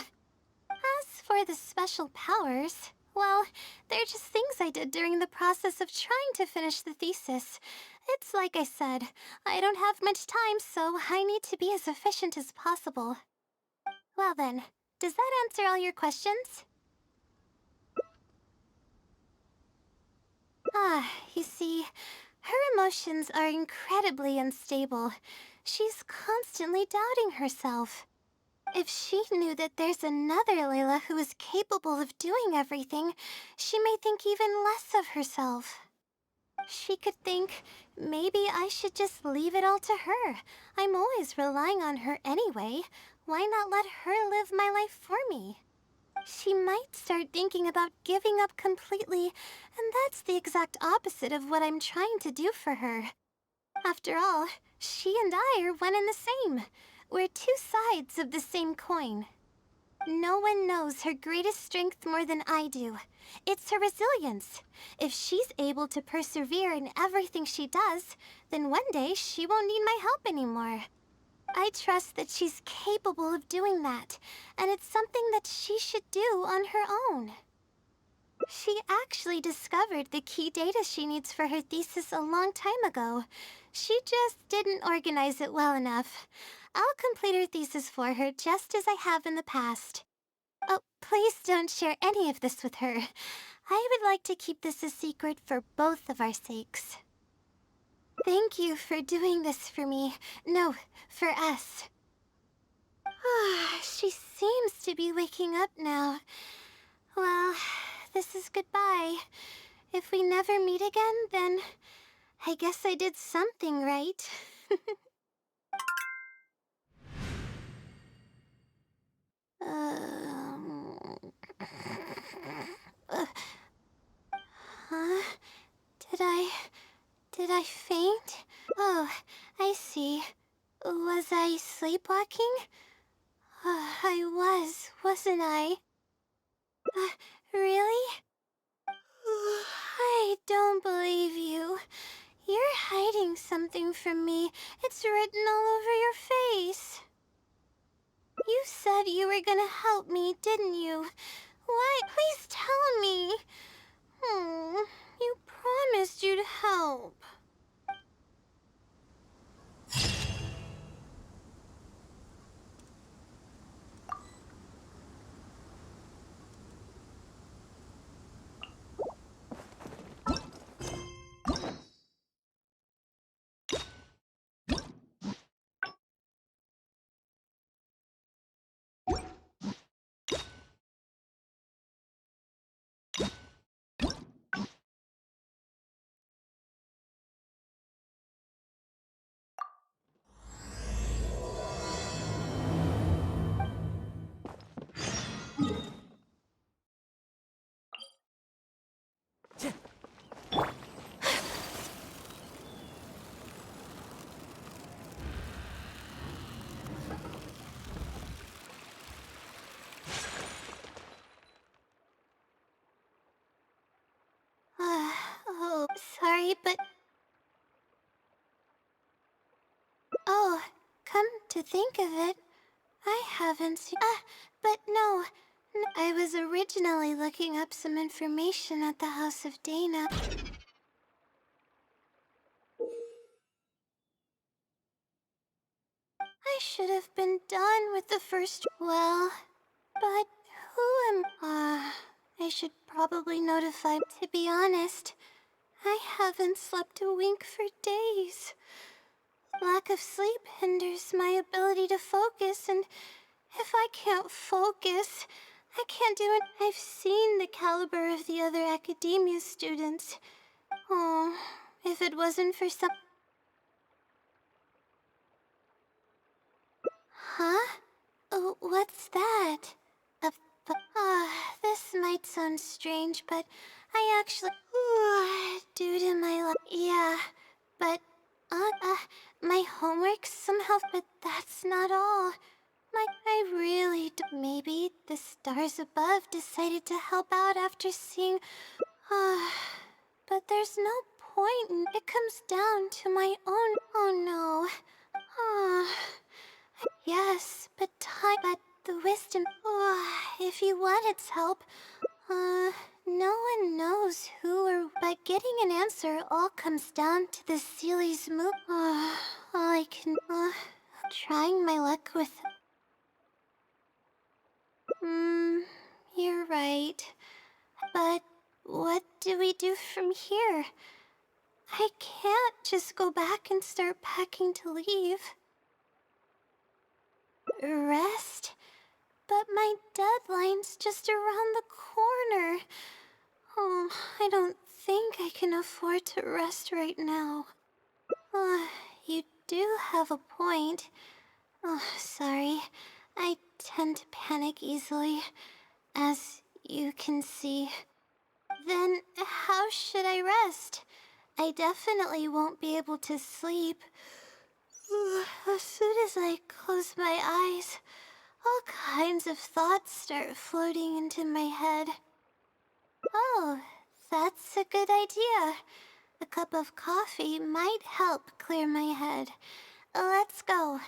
As for the special powers, well, they're just things I did during the process of trying to finish the thesis. It's like I said, I don't have much time, so I need to be as efficient as possible. Well then, does that answer all your questions? You see, her emotions are incredibly unstable. She's constantly doubting herself. If she knew that there's another Layla who is capable of doing everything, she may think even less of herself. She could think, maybe I should just leave it all to her. I'm always relying on her anyway. Why not let her live my life for me? She might start thinking about giving up completely, and that's the exact opposite of what I'm trying to do for her. After all, she and I are one and the same. We're two sides of the same coin. No one knows her greatest strength more than I do. It's her resilience. If she's able to persevere in everything she does, then one day she won't need my help anymore. I trust that she's capable of doing that, and it's something that she should do on her own. She actually discovered the key data she needs for her thesis a long time ago. She just didn't organize it well enough. I'll complete her thesis for her just as I have in the past. Oh, please don't share any of this with her. I would like to keep this a secret for both of our sakes. Thank you for doing this for me. No, for us. She seems to be waking up now. Well, this is goodbye. If we never meet again, then I guess I did something right. um... uh, huh? Did I faint? Oh, I see. Was I sleepwalking? I was, wasn't I? Really? I don't believe you. You're hiding something from me. It's written all over your face. You said you were gonna help me, didn't you? Why? Please tell me. You promised you'd help. Oh, sorry, but... Oh, come to think of it, I haven't seen... but no. I was originally looking up some information at the House of Dana. I should have been done with the first... Well, but who am... I should probably notify... To be honest, I haven't slept a wink for days. Lack of sleep hinders my ability to focus, and if I can't focus, I can't do it. I've seen the caliber of the other academia students. Oh, if it wasn't for some... Huh? Oh, what's that? This might sound strange, but I actually... due to my... Yeah, but... my homework somehow... But that's not all. I really... Maybe the stars above decided to help out after seeing... but there's no point in... It comes down to my own... Oh no. Yes, but the wisdom... if you want its help... no one knows who or... But getting an answer all comes down to the Seely's move... all I can... trying my luck with... You're right. But what do we do from here? I can't just go back and start packing to leave. Rest? But my deadline's just around the corner. Oh, I don't think I can afford to rest right now. You do have a point. Oh, sorry. I tend to panic easily, as you can see. Then how should I rest? I definitely won't be able to sleep. As soon as I close my eyes, all kinds of thoughts start floating into my head. Oh, that's a good idea. A cup of coffee might help clear my head. Let's go.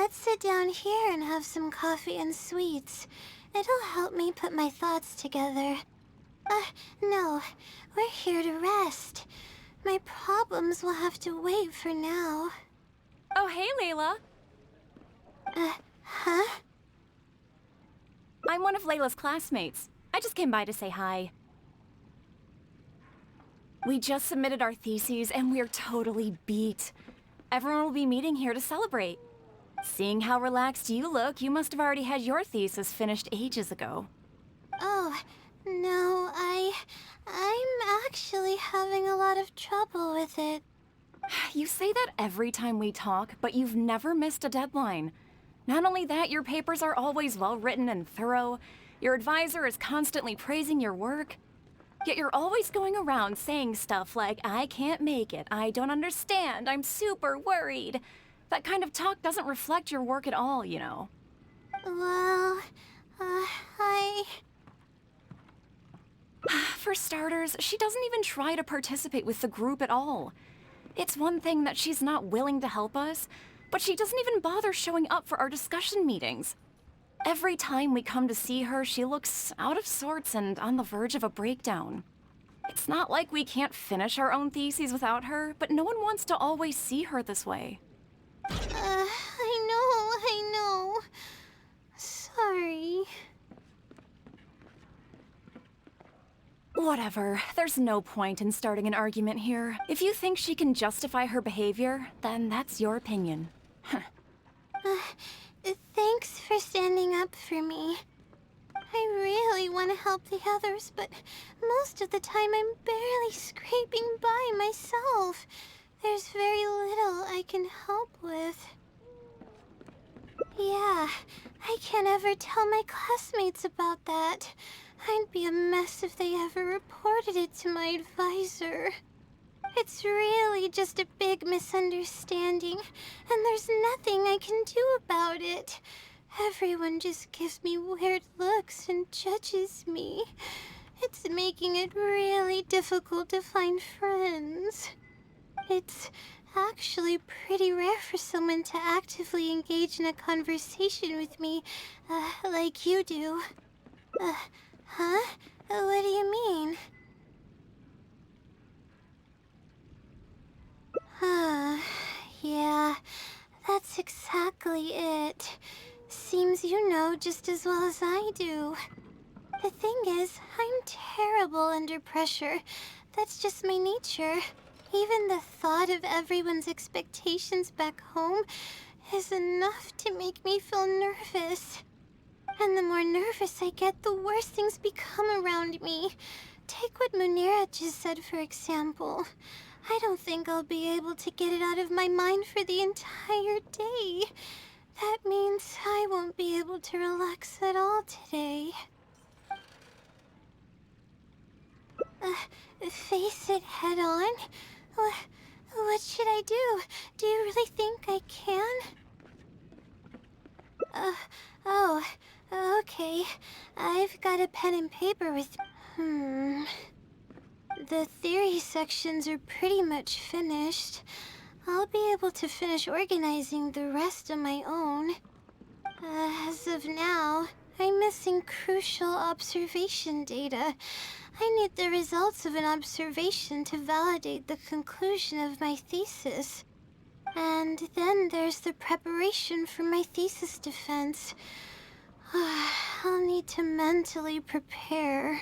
let's sit down here and have some coffee and sweets. It'll help me put my thoughts together. No. We're here to rest. My problems will have to wait for now. Oh, hey, Layla. Huh? I'm one of Layla's classmates. I just came by to say hi. We just submitted our theses and we're totally beat. Everyone will be meeting here to celebrate. Seeing how relaxed you look, you must have already had your thesis finished ages ago. Oh, no, I'm actually having a lot of trouble with it. You say that every time we talk, but you've never missed a deadline. Not only that, your papers are always well written and thorough. Your advisor is constantly praising your work. Yet you're always going around saying stuff like, I can't make it, I don't understand, I'm super worried. That kind of talk doesn't reflect your work at all, you know. Well, For starters, she doesn't even try to participate with the group at all. It's one thing that she's not willing to help us, but she doesn't even bother showing up for our discussion meetings. Every time we come to see her, she looks out of sorts and on the verge of a breakdown. It's not like we can't finish our own theses without her, but no one wants to always see her this way. I know. Sorry. Whatever, there's no point in starting an argument here. If you think she can justify her behavior, then that's your opinion. Thanks for standing up for me. I really want to help the others, but most of the time I'm barely scraping by myself. There's very little I can help with. Yeah, I can't ever tell my classmates about that. I'd be a mess if they ever reported it to my advisor. It's really just a big misunderstanding, and there's nothing I can do about it. Everyone just gives me weird looks and judges me. It's making it really difficult to find friends. It's actually pretty rare for someone to actively engage in a conversation with me, like you do. Huh? What do you mean? Yeah, that's exactly it. Seems you know just as well as I do. The thing is, I'm terrible under pressure. That's just my nature. Even the thought of everyone's expectations back home is enough to make me feel nervous. And the more nervous I get, the worse things become around me. Take what Munira just said, for example. I don't think I'll be able to get it out of my mind for the entire day. That means I won't be able to relax at all today. Face it head on? What should I do? Do you really think I can? Oh, okay. I've got a pen and paper with... The theory sections are pretty much finished. I'll be able to finish organizing the rest on my own. As of now, I'm missing crucial observation data. I need the results of an observation to validate the conclusion of my thesis. And then there's the preparation for my thesis defense. I'll need to mentally prepare.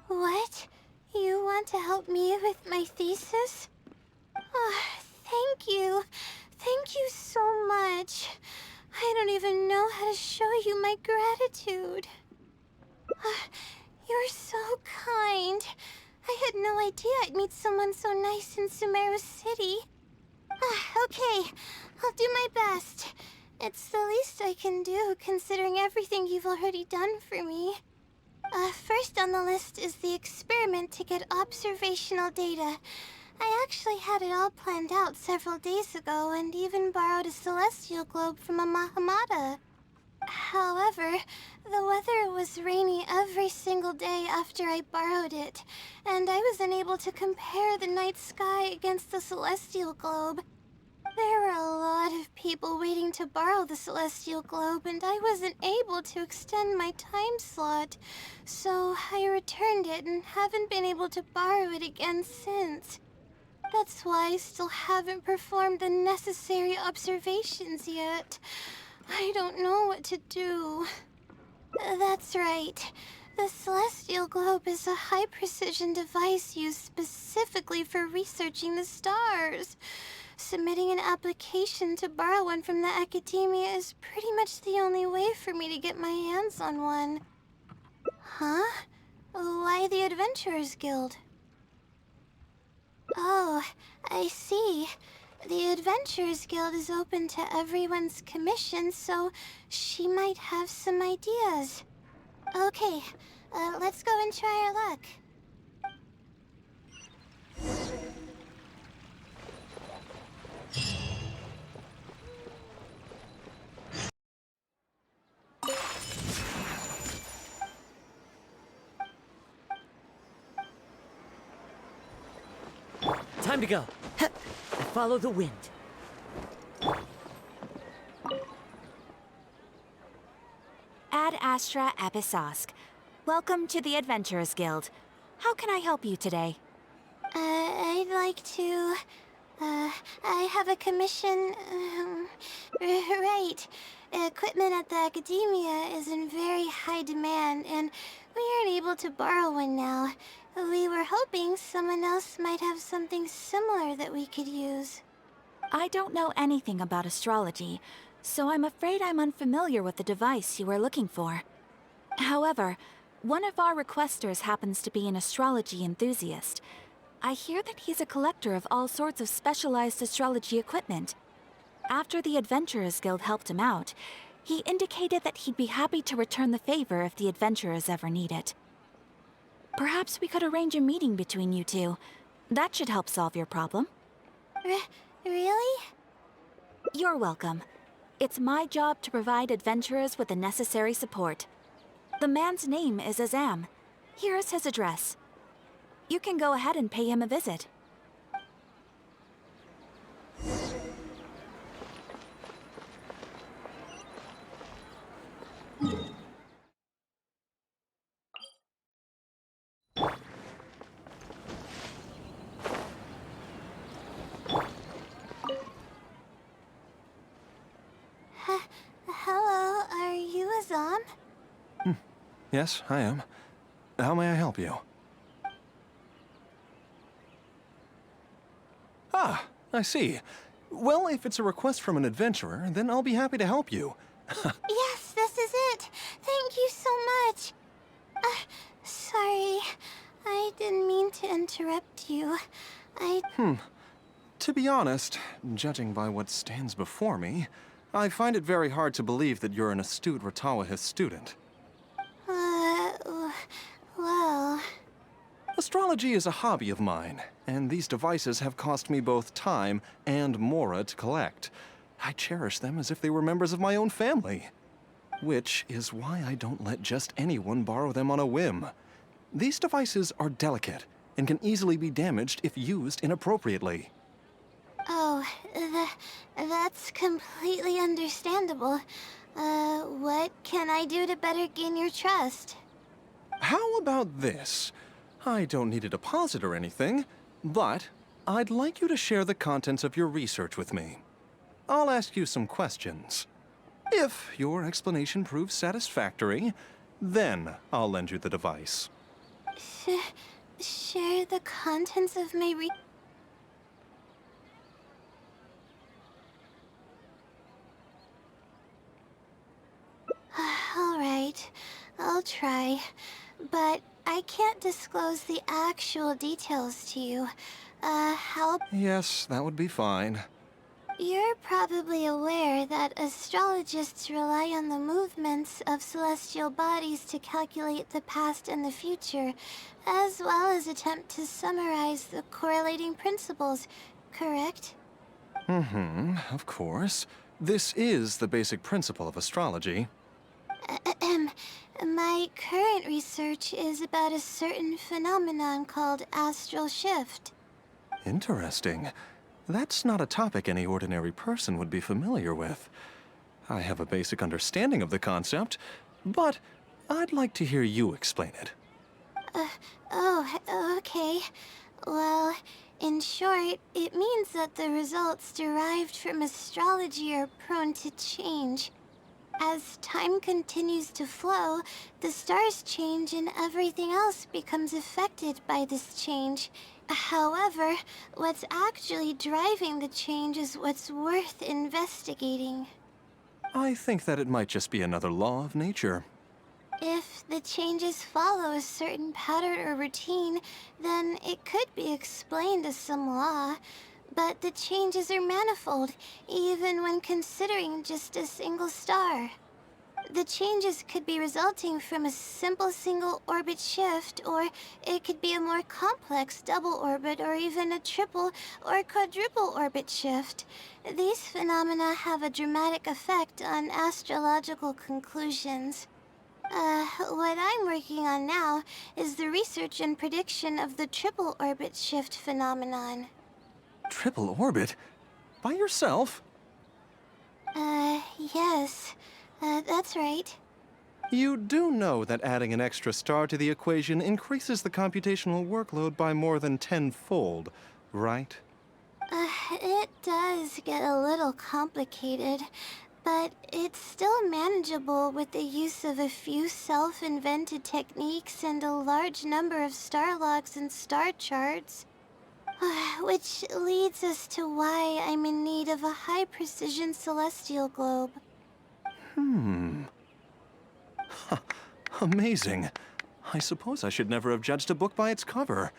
What? You want to help me with my thesis? Thank you. Thank you so much. I don't even know how to show you my gratitude. You're so kind. I had no idea I'd meet someone so nice in Sumeru City. Okay, I'll do my best. It's the least I can do, considering everything you've already done for me. First on the list is the experiment to get observational data. I actually had it all planned out several days ago and even borrowed a celestial globe from a Mahamata. However, the weather was rainy every single day after I borrowed it, and I was unable to compare the night sky against the celestial globe. There were a lot of people waiting to borrow the Celestial Globe, and I wasn't able to extend my time slot. So I returned it and haven't been able to borrow it again since. That's why I still haven't performed the necessary observations yet. I don't know what to do. That's right. The Celestial Globe is a high-precision device used specifically for researching the stars. Submitting an application to borrow one from the academia is pretty much the only way for me to get my hands on one. Huh? Why the Adventurers Guild? Oh, I see. The Adventurers Guild is open to everyone's commission, so she might have some ideas. Okay, let's go and try our luck. Time to go. I follow the wind. Ad Astra Episosk. Welcome to the Adventurers Guild. How can I help you today? I'd like to... I have a commission... right. Equipment at the academia is in very high demand, and we aren't able to borrow one now. We were hoping someone else might have something similar that we could use. I don't know anything about astrology, so I'm afraid I'm unfamiliar with the device you are looking for. However, one of our requesters happens to be an astrology enthusiast. I hear that he's a collector of all sorts of specialized astrology equipment. After the Adventurers Guild helped him out, he indicated that he'd be happy to return the favor if the adventurers ever need it. Perhaps we could arrange a meeting between you two. That should help solve your problem. Really? You're welcome. It's my job to provide adventurers with the necessary support. The man's name is Azam. Here's his address. You can go ahead and pay him a visit. Hello, are you Azam? Yes, I am. How may I help you? Ah, I see. Well, if it's a request from an adventurer, then I'll be happy to help you. Yes, this is it. Thank you so much. Sorry. I didn't mean to interrupt you. To be honest, judging by what stands before me, I find it very hard to believe that you're an astute Ratawahith student. Well... Astrology is a hobby of mine, and these devices have cost me both time and mora to collect. I cherish them as if they were members of my own family. Which is why I don't let just anyone borrow them on a whim. These devices are delicate and can easily be damaged if used inappropriately. Oh, that's completely understandable. What can I do to better gain your trust? How about this? I don't need a deposit or anything, but I'd like you to share the contents of your research with me. I'll ask you some questions. If your explanation proves satisfactory, then I'll lend you the device. Share the contents of my All right, I'll try. But I can't disclose the actual details to you. How... Yes, that would be fine. You're probably aware that astrologists rely on the movements of celestial bodies to calculate the past and the future, as well as attempt to summarize the correlating principles, correct? Of course. This is the basic principle of astrology. My current research is about a certain phenomenon called astral shift. Interesting. That's not a topic any ordinary person would be familiar with. I have a basic understanding of the concept, but I'd like to hear you explain it. Okay. Well, in short, it means that the results derived from astrology are prone to change. As time continues to flow, the stars change and everything else becomes affected by this change. However, what's actually driving the change is what's worth investigating. I think that it might just be another law of nature. If the changes follow a certain pattern or routine, then it could be explained as some law. But the changes are manifold, even when considering just a single star. The changes could be resulting from a simple single orbit shift, or it could be a more complex double orbit, or even a triple or quadruple orbit shift. These phenomena have a dramatic effect on astrological conclusions. What I'm working on now is the research and prediction of the triple orbit shift phenomenon. Triple orbit? By yourself? Yes. That's right. You do know that adding an extra star to the equation increases the computational workload by more than tenfold, right? It does get a little complicated, but it's still manageable with the use of a few self-invented techniques and a large number of star logs and star charts. Which leads us to why I'm in need of a high-precision celestial globe. Amazing. I suppose I should never have judged a book by its cover.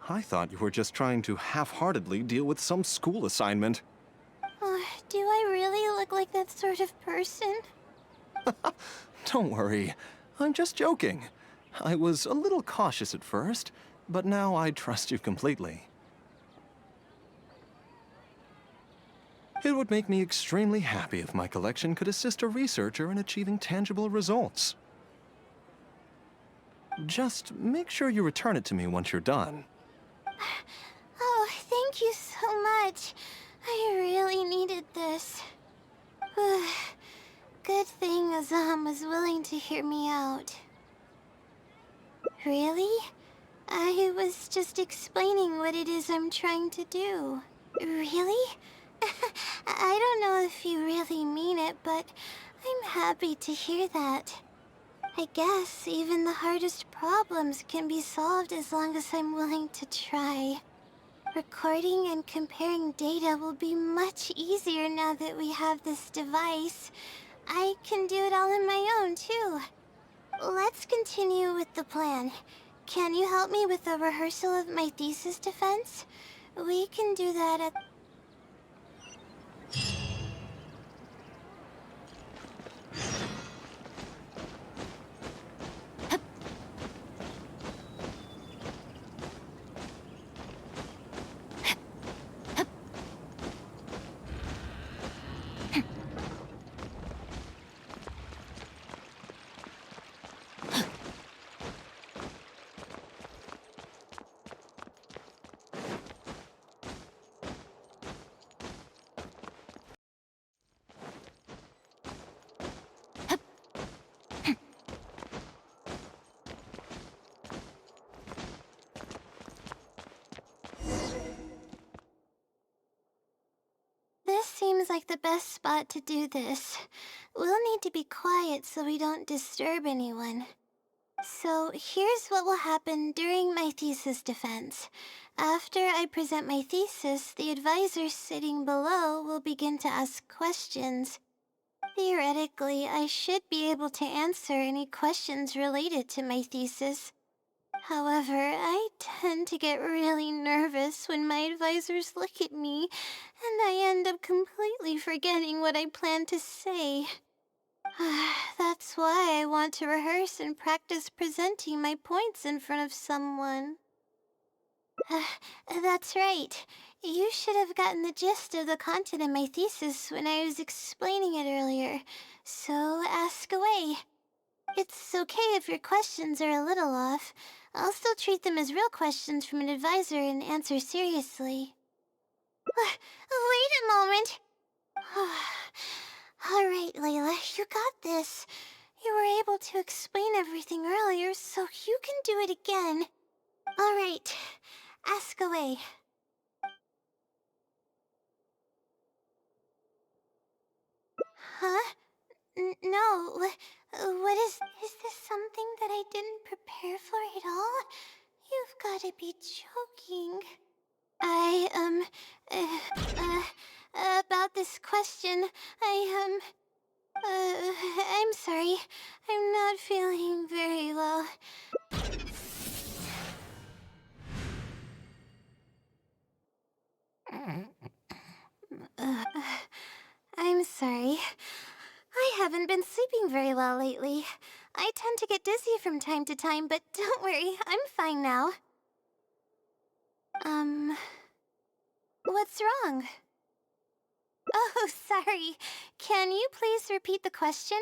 I thought you were just trying to half-heartedly deal with some school assignment. Do I really look like that sort of person? Don't worry. I'm just joking. I was a little cautious at first, but now I trust you completely. It would make me extremely happy if my collection could assist a researcher in achieving tangible results. Just make sure you return it to me once you're done. Oh, thank you so much. I really needed this. Good thing Azam was willing to hear me out. Really? I was just explaining what it is I'm trying to do. Really? I don't know if you really mean it, but I'm happy to hear that. I guess even the hardest problems can be solved as long as I'm willing to try. Recording and comparing data will be much easier now that we have this device. I can do it all on my own, too. Let's continue with the plan. Can you help me with the rehearsal of my thesis defense? We can do that at... This seems like the best spot to do this. We'll need to be quiet so we don't disturb anyone. So here's what will happen during my thesis defense. After I present my thesis, the advisor sitting below will begin to ask questions. Theoretically, I should be able to answer any questions related to my thesis. However, I tend to get really nervous when my advisors look at me, and I end up completely forgetting what I plan to say. That's why I want to rehearse and practice presenting my points in front of someone. That's right. You should have gotten the gist of the content of my thesis when I was explaining it earlier, so ask away. It's okay if your questions are a little off. I'll still treat them as real questions from an advisor and answer seriously. Wait a moment. All right, Layla, you got this. You were able to explain everything earlier, so you can do it again. All right, ask away. Huh? No. What is... Is this something that I didn't prepare for at all? You've got to be joking. About this question, I'm sorry. I'm not feeling very well. I'm sorry. I haven't been sleeping very well lately. I tend to get dizzy from time to time, but don't worry, I'm fine now. What's wrong? Oh, sorry. Can you please repeat the question?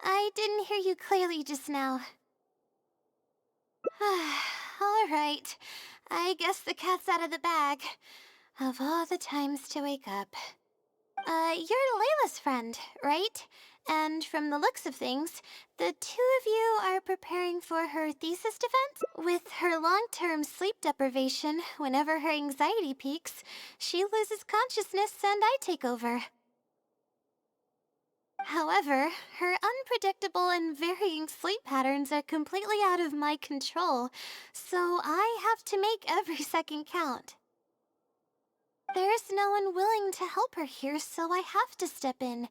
I didn't hear you clearly just now. All right. I guess the cat's out of the bag. Of all the times to wake up. You're Layla's friend, right? And from the looks of things, the two of you are preparing for her thesis defense? With her long-term sleep deprivation, whenever her anxiety peaks, she loses consciousness and I take over. However, her unpredictable and varying sleep patterns are completely out of my control, so I have to make every second count. There's no one willing to help her here, so I have to step in.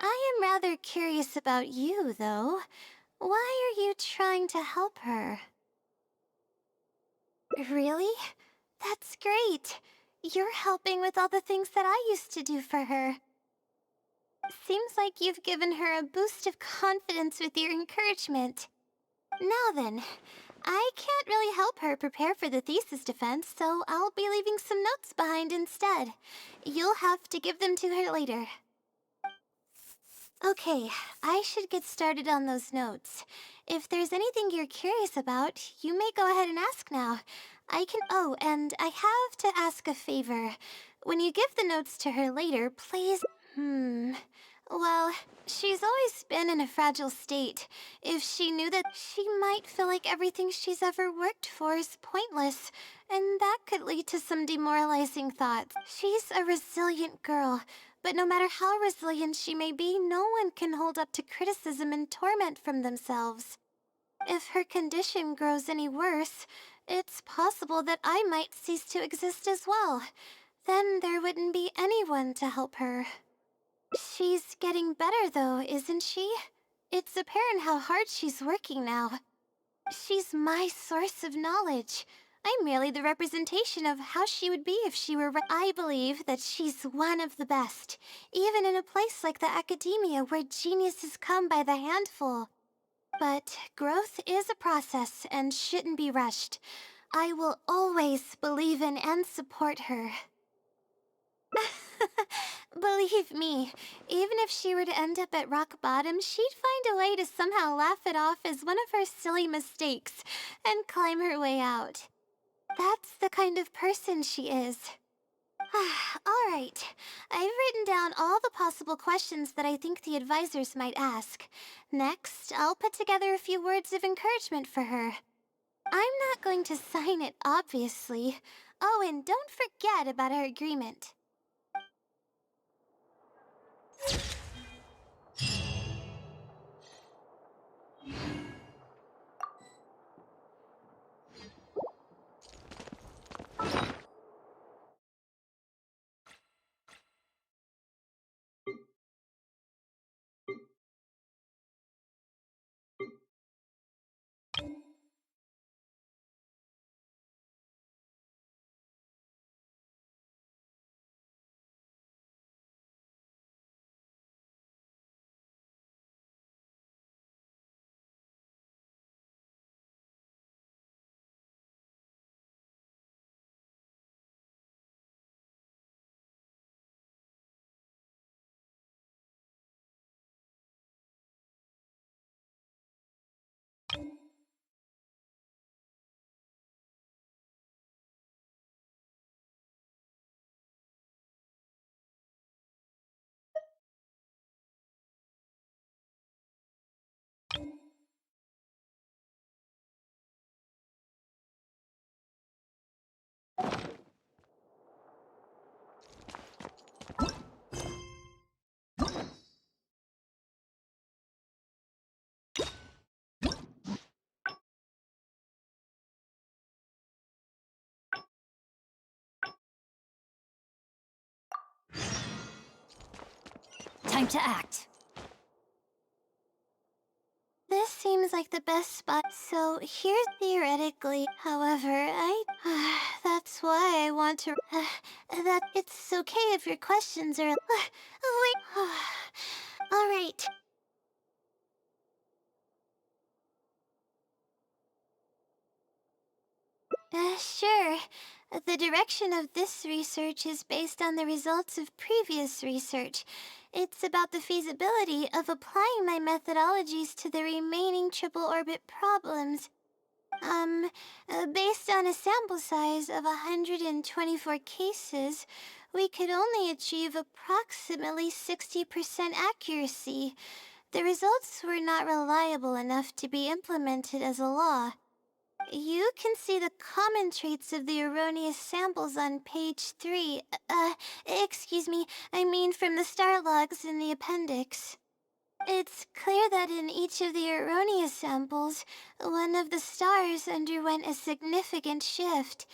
I am rather curious about you, though. Why are you trying to help her? Really? That's great. You're helping with all the things that I used to do for her. Seems like you've given her a boost of confidence with your encouragement. Now then, I can't really help her prepare for the thesis defense, so I'll be leaving some notes behind instead. You'll have to give them to her later. Okay, I should get started on those notes. If there's anything you're curious about, you may go ahead and ask now. Oh, and I have to ask a favor. When you give the notes to her later, please... Well, she's always been in a fragile state. If she knew that, she might feel like everything she's ever worked for is pointless, and that could lead to some demoralizing thoughts. She's a resilient girl, but no matter how resilient she may be, no one can hold up to criticism and torment from themselves. If her condition grows any worse, it's possible that I might cease to exist as well. Then there wouldn't be anyone to help her. She's getting better though, isn't she? It's apparent how hard she's working now. She's my source of knowledge. I'm merely the representation of how she would be if she were... I believe that she's one of the best, even in a place like the academia where geniuses come by the handful. But growth is a process and shouldn't be rushed. I will always believe in and support her. Believe me, even if she were to end up at rock bottom, she'd find a way to somehow laugh it off as one of her silly mistakes and climb her way out. That's the kind of person she is. All right, I've written down all the possible questions that I think the advisors might ask. Next, I'll put together a few words of encouragement for her. I'm not going to sign it, obviously. Oh, and don't forget about our agreement. time to act. This seems like the best spot, so here's theoretically. However, that's why I want to... that it's okay if your questions are... wait... Alright. Sure. The direction of this research is based on the results of previous research. It's about the feasibility of applying my methodologies to the remaining triple orbit problems. Based on a sample size of 124 cases, we could only achieve approximately 60% accuracy. The results were not reliable enough to be implemented as a law. You can see the common traits of the erroneous samples on page 3. Excuse me, I mean from the star logs in the appendix. It's clear that in each of the erroneous samples, one of the stars underwent a significant shift.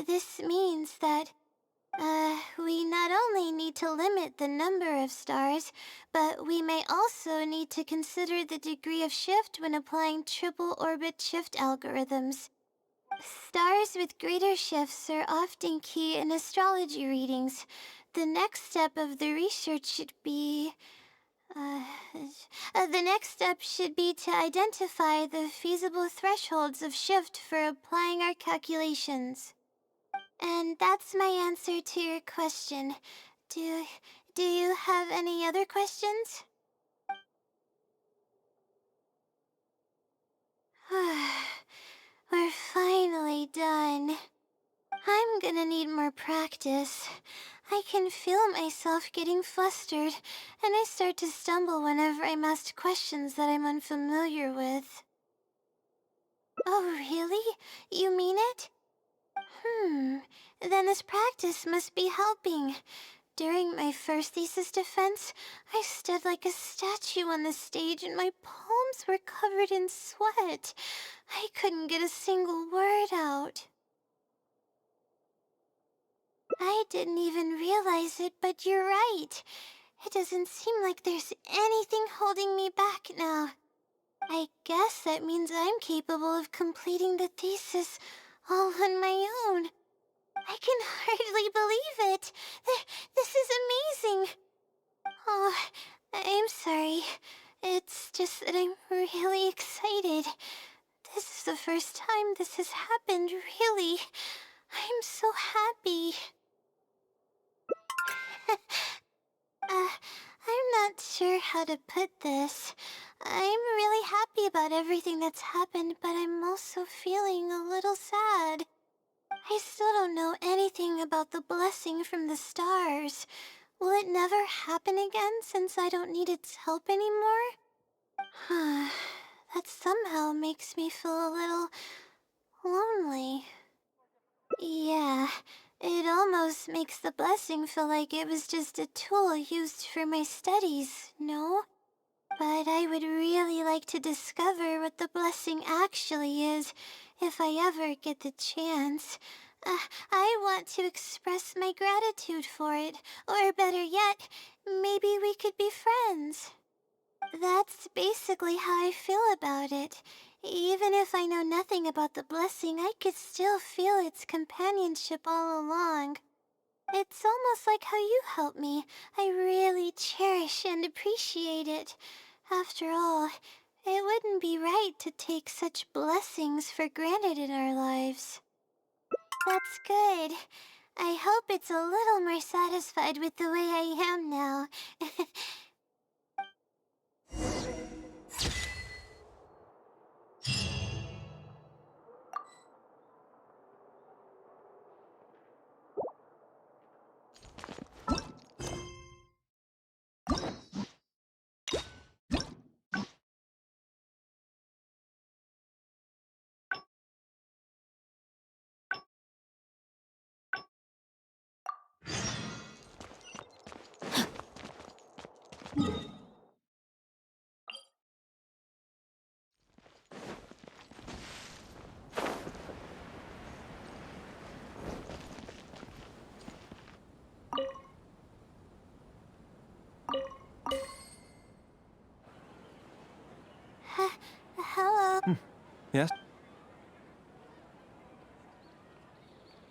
This means that, we not only need to limit the number of stars, but we may also need to consider the degree of shift when applying triple orbit shift algorithms. Stars with greater shifts are often key in astrology readings. The next step of the research should be... the next step should be to identify the feasible thresholds of shift for applying our calculations. And that's my answer to your question. Do you have any other questions? We're finally done. I'm gonna need more practice. I can feel myself getting flustered, and I start to stumble whenever I'm asked questions that I'm unfamiliar with. Oh, really? You mean it? Then this practice must be helping. During my first thesis defense, I stood like a statue on the stage and my palms were covered in sweat. I couldn't get a single word out. I didn't even realize it, but you're right. It doesn't seem like there's anything holding me back now. I guess that means I'm capable of completing the thesis all on my own. I can hardly believe it. This is amazing. Oh, I'm sorry. It's just that I'm really excited. This is the first time this has happened, really. I'm so happy. I'm not sure how to put this. I'm really happy about everything that's happened, but I'm also feeling a little sad. I still don't know anything about the blessing from the stars. Will it never happen again since I don't need its help anymore? That somehow makes me feel a little lonely. Yeah, it almost makes the blessing feel like it was just a tool used for my studies, no? But I would really like to discover what the blessing actually is, if I ever get the chance. I want to express my gratitude for it, or better yet, maybe we could be friends. That's basically how I feel about it. Even if I know nothing about the blessing, I could still feel its companionship all along. It's almost like how you helped me. I really cherish and appreciate it. After all, it wouldn't be right to take such blessings for granted in our lives. That's good. I hope it's a little more satisfied with the way I am now. Yes?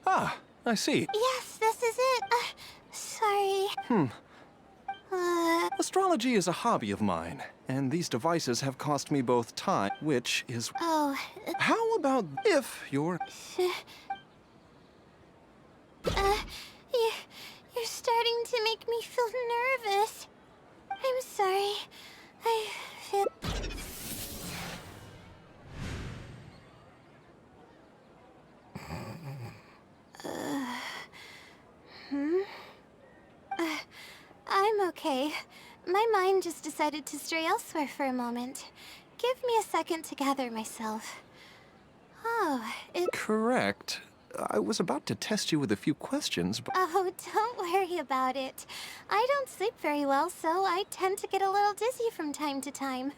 Ah, I see. Yes, this is it. Sorry. Astrology is a hobby of mine, and these devices have cost me both time, which is... Oh, How about if you're... you're starting to make me feel nervous. I'm sorry. I feel... I'm okay. My mind just decided to stray elsewhere for a moment. Give me a second to gather myself. Oh, Correct. I was about to test you with a few questions, but... Oh, don't worry about it. I don't sleep very well, so I tend to get a little dizzy from time to time.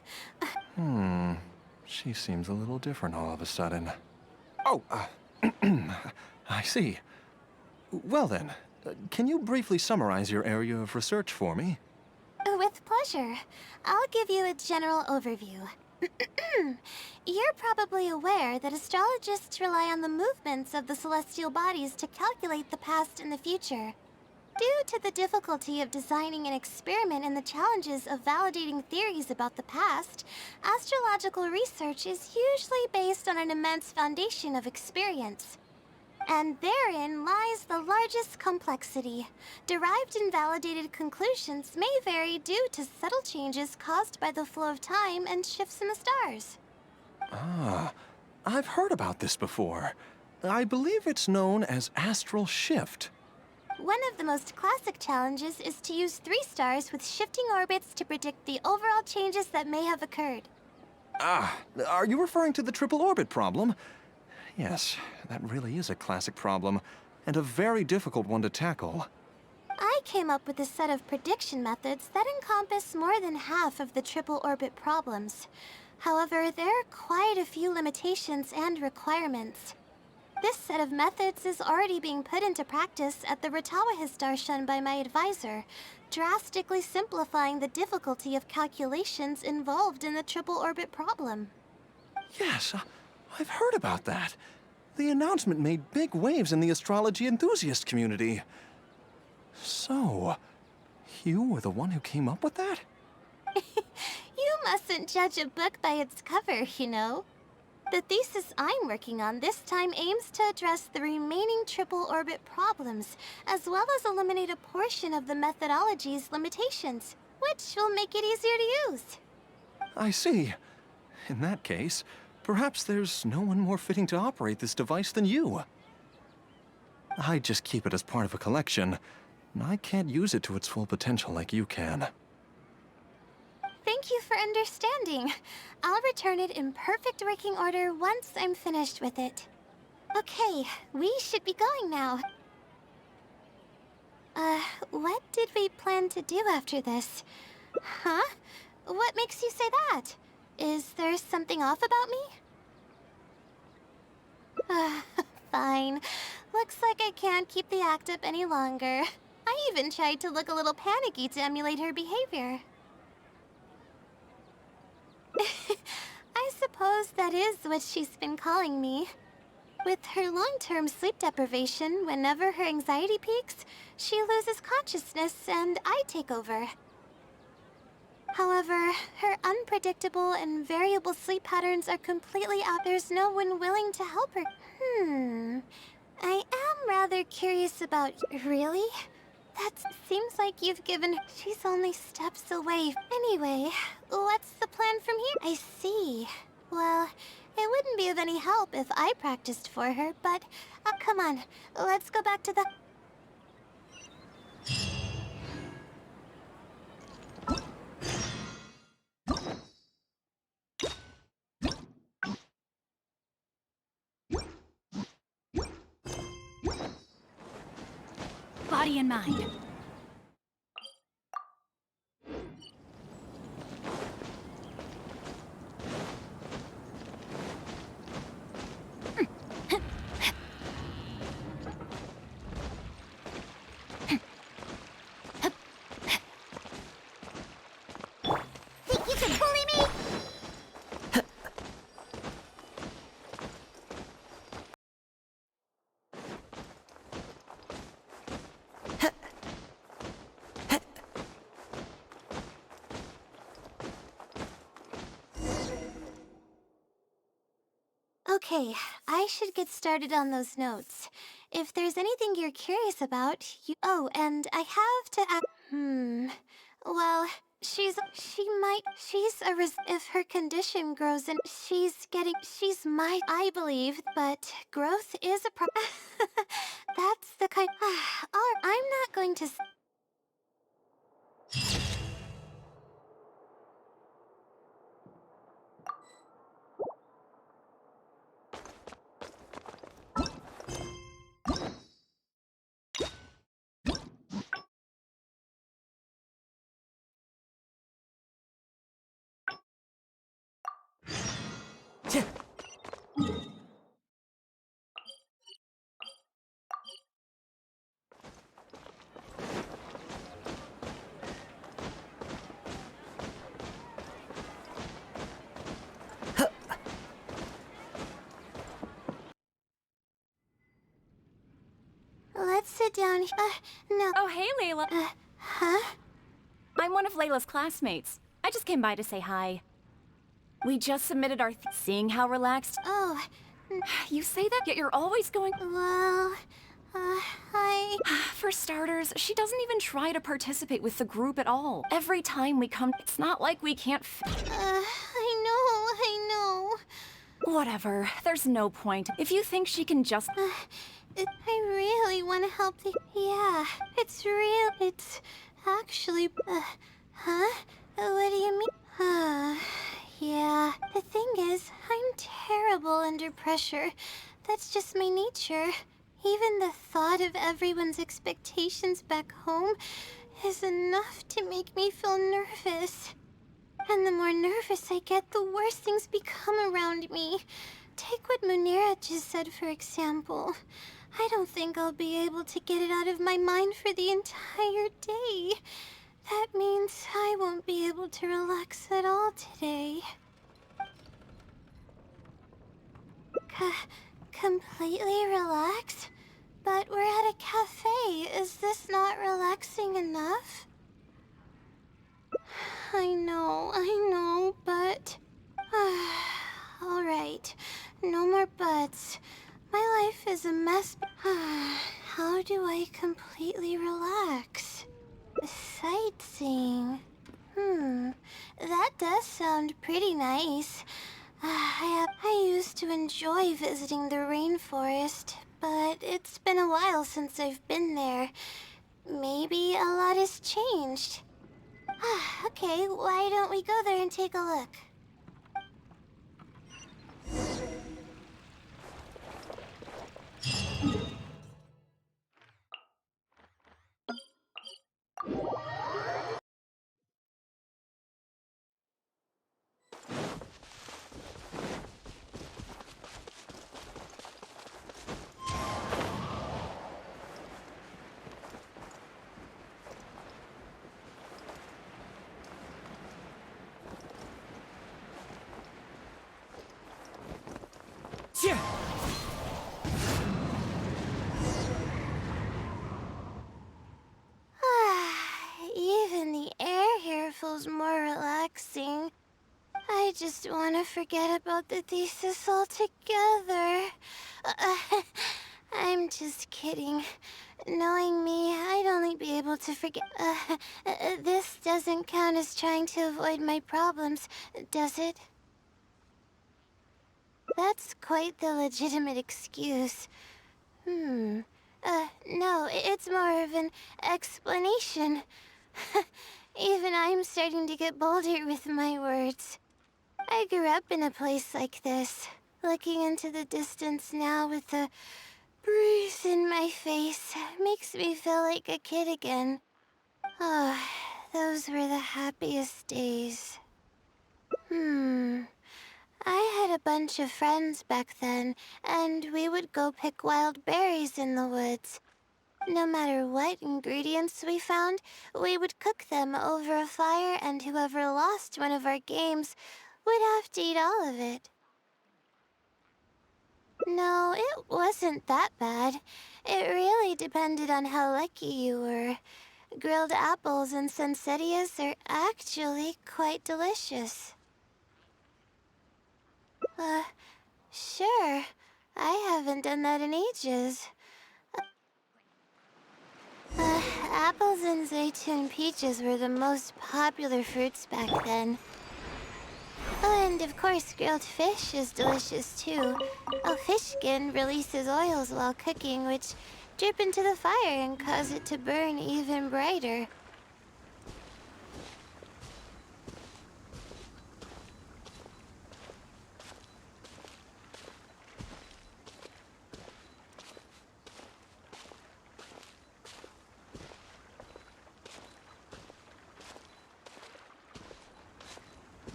She seems a little different all of a sudden. Oh, I see. Well then, can you briefly summarize your area of research for me? With pleasure. I'll give you a general overview. You're probably aware that astrologists rely on the movements of the celestial bodies to calculate the past and the future. Due to the difficulty of designing an experiment and the challenges of validating theories about the past, astrological research is usually based on an immense foundation of experience. And therein lies the largest complexity. Derived and validated conclusions may vary due to subtle changes caused by the flow of time and shifts in the stars. Ah, I've heard about this before. I believe it's known as astral shift. One of the most classic challenges is to use 3 stars with shifting orbits to predict the overall changes that may have occurred. Ah, are you referring to the triple orbit problem? Yes, that really is a classic problem, and a very difficult one to tackle. I came up with a set of prediction methods that encompass more than half of the triple orbit problems. However, there are quite a few limitations and requirements. This set of methods is already being put into practice at the Ratawa Darshan by my advisor, drastically simplifying the difficulty of calculations involved in the triple orbit problem. Yes, I've heard about that. The announcement made big waves in the astrology enthusiast community. So, you were the one who came up with that? You mustn't judge a book by its cover, you know. The thesis I'm working on this time aims to address the remaining triple orbit problems, as well as eliminate a portion of the methodology's limitations, which will make it easier to use. I see. In that case, perhaps there's no one more fitting to operate this device than you. I just keep it as part of a collection, and I can't use it to its full potential like you can. Thank you for understanding. I'll return it in perfect working order once I'm finished with it. Okay, we should be going now. What did we plan to do after this? Huh? What makes you say that? Is there something off about me? Fine. Looks like I can't keep the act up any longer. I even tried to look a little panicky to emulate her behavior. I suppose that is what she's been calling me. With her long-term sleep deprivation, whenever her anxiety peaks, she loses consciousness and I take over. However, her unpredictable and variable sleep patterns are completely out. There's no one willing to help her. I am rather curious about... Really? That seems like you've given... She's only steps away. Anyway, what's the plan from here? I see. Well, it wouldn't be of any help if I practiced for her, but... come on, let's go back to the... Body and mind. Think you can bully me? Okay, I should get started on those notes. If there's anything you're curious about, you— Oh, and I have to well, she's if her condition grows and she's I believe, but growth is a that's the kind— I'm not going to— Let's sit down. No. Oh, hey, Layla. Huh? I'm one of Layla's classmates. I just came by to say hi. We just submitted our seeing how relaxed. Oh, You say that, yet you're always going. well, For starters, she doesn't even try to participate with the group at all. Every time we come, it's not like we can't. I know. Whatever. There's no point. If you think she can just. I really want to help the— Yeah, it's real. It's actually— huh? What do you mean? Yeah. The thing is, I'm terrible under pressure. That's just my nature. Even the thought of everyone's expectations back home is enough to make me feel nervous. And the more nervous I get, the worse things become around me. Take what Munira just said, for example. I don't think I'll be able to get it out of my mind for the entire day. That means I won't be able to relax at all today. Completely relax? But we're at a cafe. Is this not relaxing enough? I know, but— Alright, no more buts. My life is a mess. How do I completely relax? Sightseeing. That does sound pretty nice. I used to enjoy visiting the rainforest, but it's been a while since I've been there. Maybe a lot has changed. Okay, why don't we go there and take a look? Yeah. Even the air here feels more relaxing. I just want to forget about the thesis altogether. I'm just kidding. Knowing me, I'd only be able to forget— this doesn't count as trying to avoid my problems, does it? That's quite the legitimate excuse. No, it's more of an explanation. Even I'm starting to get bolder with my words. I grew up in a place like this, looking into the distance now with the breeze in my face makes me feel like a kid again. Oh, those were the happiest days. I had a bunch of friends back then, and we would go pick wild berries in the woods. No matter what ingredients we found, we would cook them over a fire, and whoever lost one of our games would have to eat all of it. No, it wasn't that bad. It really depended on how lucky you were. Grilled apples and poinsettias are actually quite delicious. Sure. I haven't done that in ages. Apples and zeytun peaches were the most popular fruits back then. Oh, and of course, grilled fish is delicious too. Oh, fish skin releases oils while cooking, which drip into the fire and cause it to burn even brighter.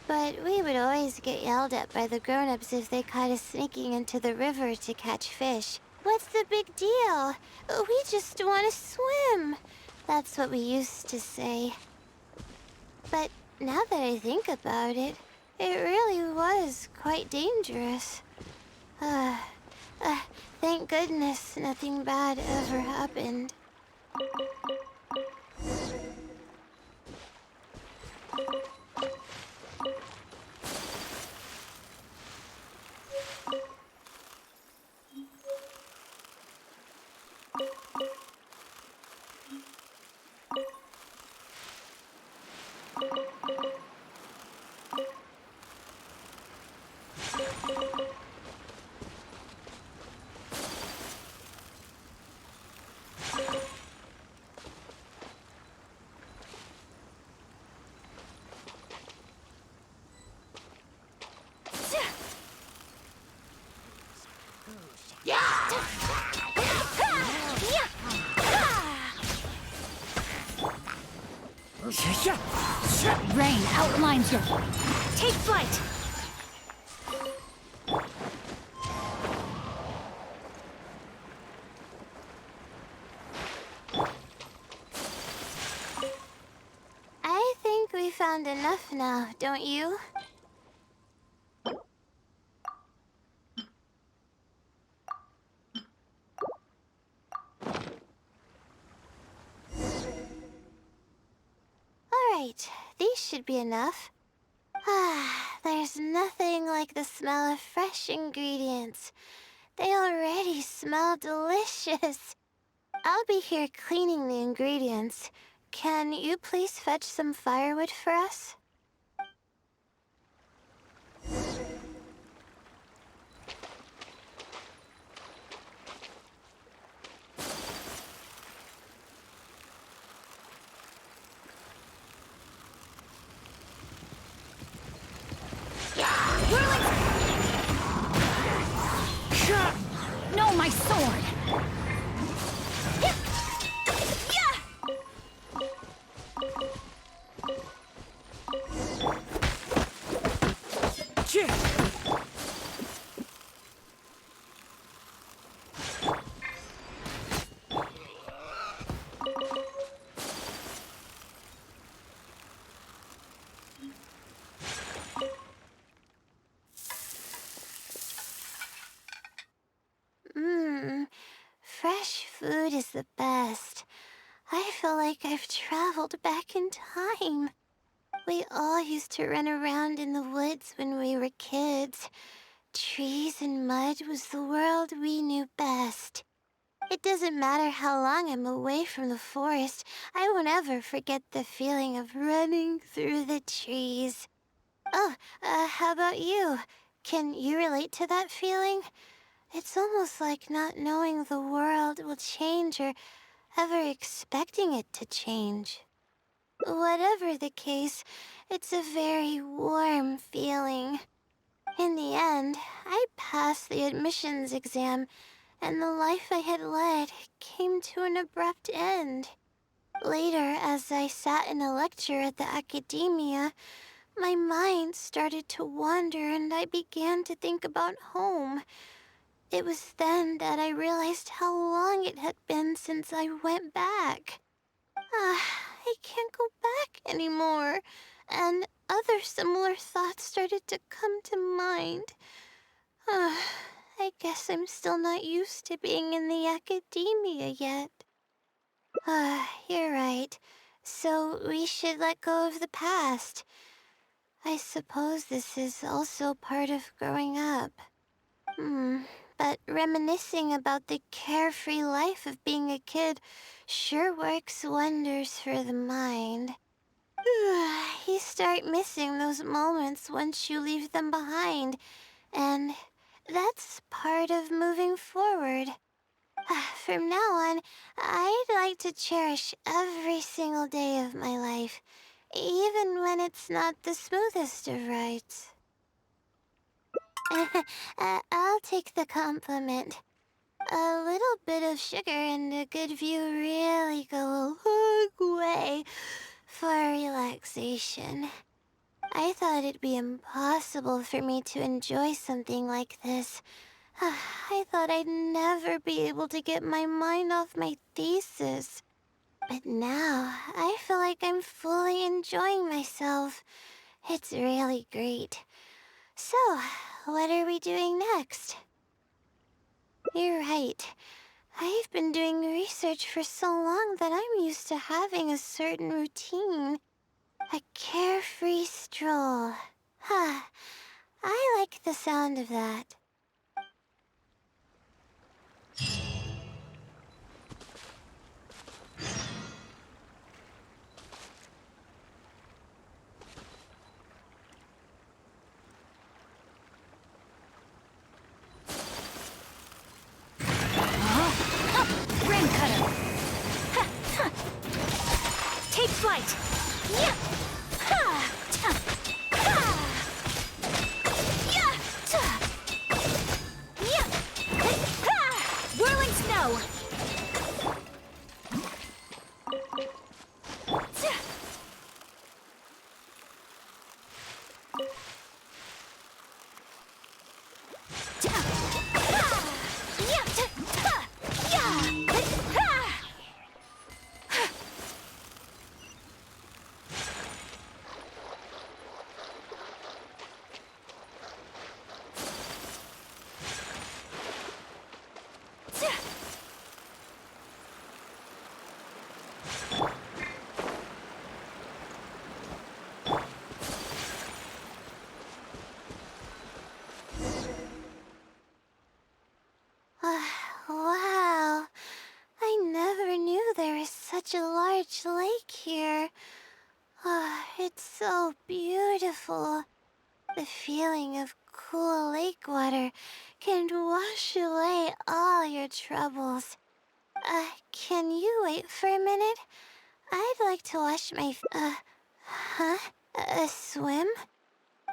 But we would always get yelled at by the grown-ups if they caught us sneaking into the river to catch fish. What's the big deal? We just want to swim. That's what we used to say. But now that I think about it, it really was quite dangerous. Thank goodness nothing bad ever happened. Rain outlines your... Take flight! I think we found enough now, don't you? Alright, these should be enough. There's nothing like the smell of fresh ingredients. They already smell delicious. I'll be here cleaning the ingredients. Can you please fetch some firewood for us? No, my sword! Fresh food is the best. I feel like I've traveled back in time. We all used to run around in the woods when we were kids. Trees and mud was the world we knew best. It doesn't matter how long I'm away from the forest, I won't ever forget the feeling of running through the trees. Oh, how about you? Can you relate to that feeling? It's almost like not knowing the world will change or ever expecting it to change. Whatever the case, it's a very warm feeling. In the end, I passed the admissions exam, and the life I had led came to an abrupt end. Later, as I sat in a lecture at the academia, my mind started to wander and I began to think about home. It was then that I realized how long it had been since I went back. I can't go back anymore. And other similar thoughts started to come to mind. I guess I'm still not used to being in the academia yet. You're right. So we should let go of the past. I suppose this is also part of growing up. But reminiscing about the carefree life of being a kid sure works wonders for the mind. You start missing those moments once you leave them behind, and that's part of moving forward. From now on, I'd like to cherish every single day of my life, even when it's not the smoothest of rides. I'll take the compliment. A little bit of sugar and a good view really go a long way for relaxation. I thought it'd be impossible for me to enjoy something like this. I thought I'd never be able to get my mind off my thesis. But now, I feel like I'm fully enjoying myself. It's really great. So, what are we doing next? You're right. I've been doing research for so long that I'm used to having a certain routine. A carefree stroll. I like the sound of that. Ring cutter! Take flight! Yeah! Ha! Ta! Ha! Yeah! Ta! Yeah! Ha! Whirling snow! Ta! Ta! Ha! Yeah! Ta! Ha! Yeah! Ha! Wow. I never knew there was such a large lake here. It's so beautiful. The feeling of cool lake water can wash away all your troubles. Can you wait for a minute? I'd like to wash my swim?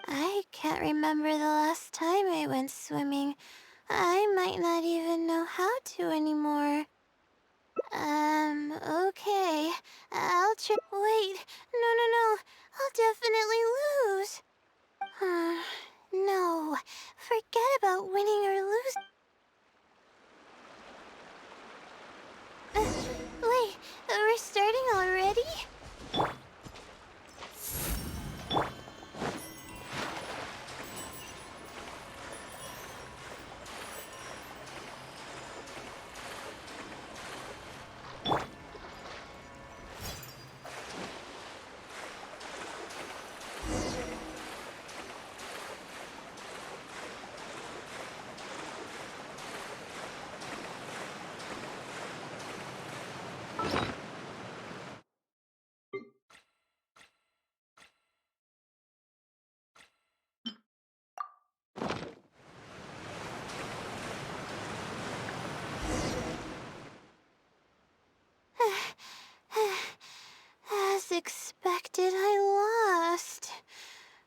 I can't remember the last time I went swimming. I might not even know how to anymore. Okay. I'll try. Wait, no. I'll definitely lose. No, forget about winning or losing. Wait, we're starting already? As expected, I lost.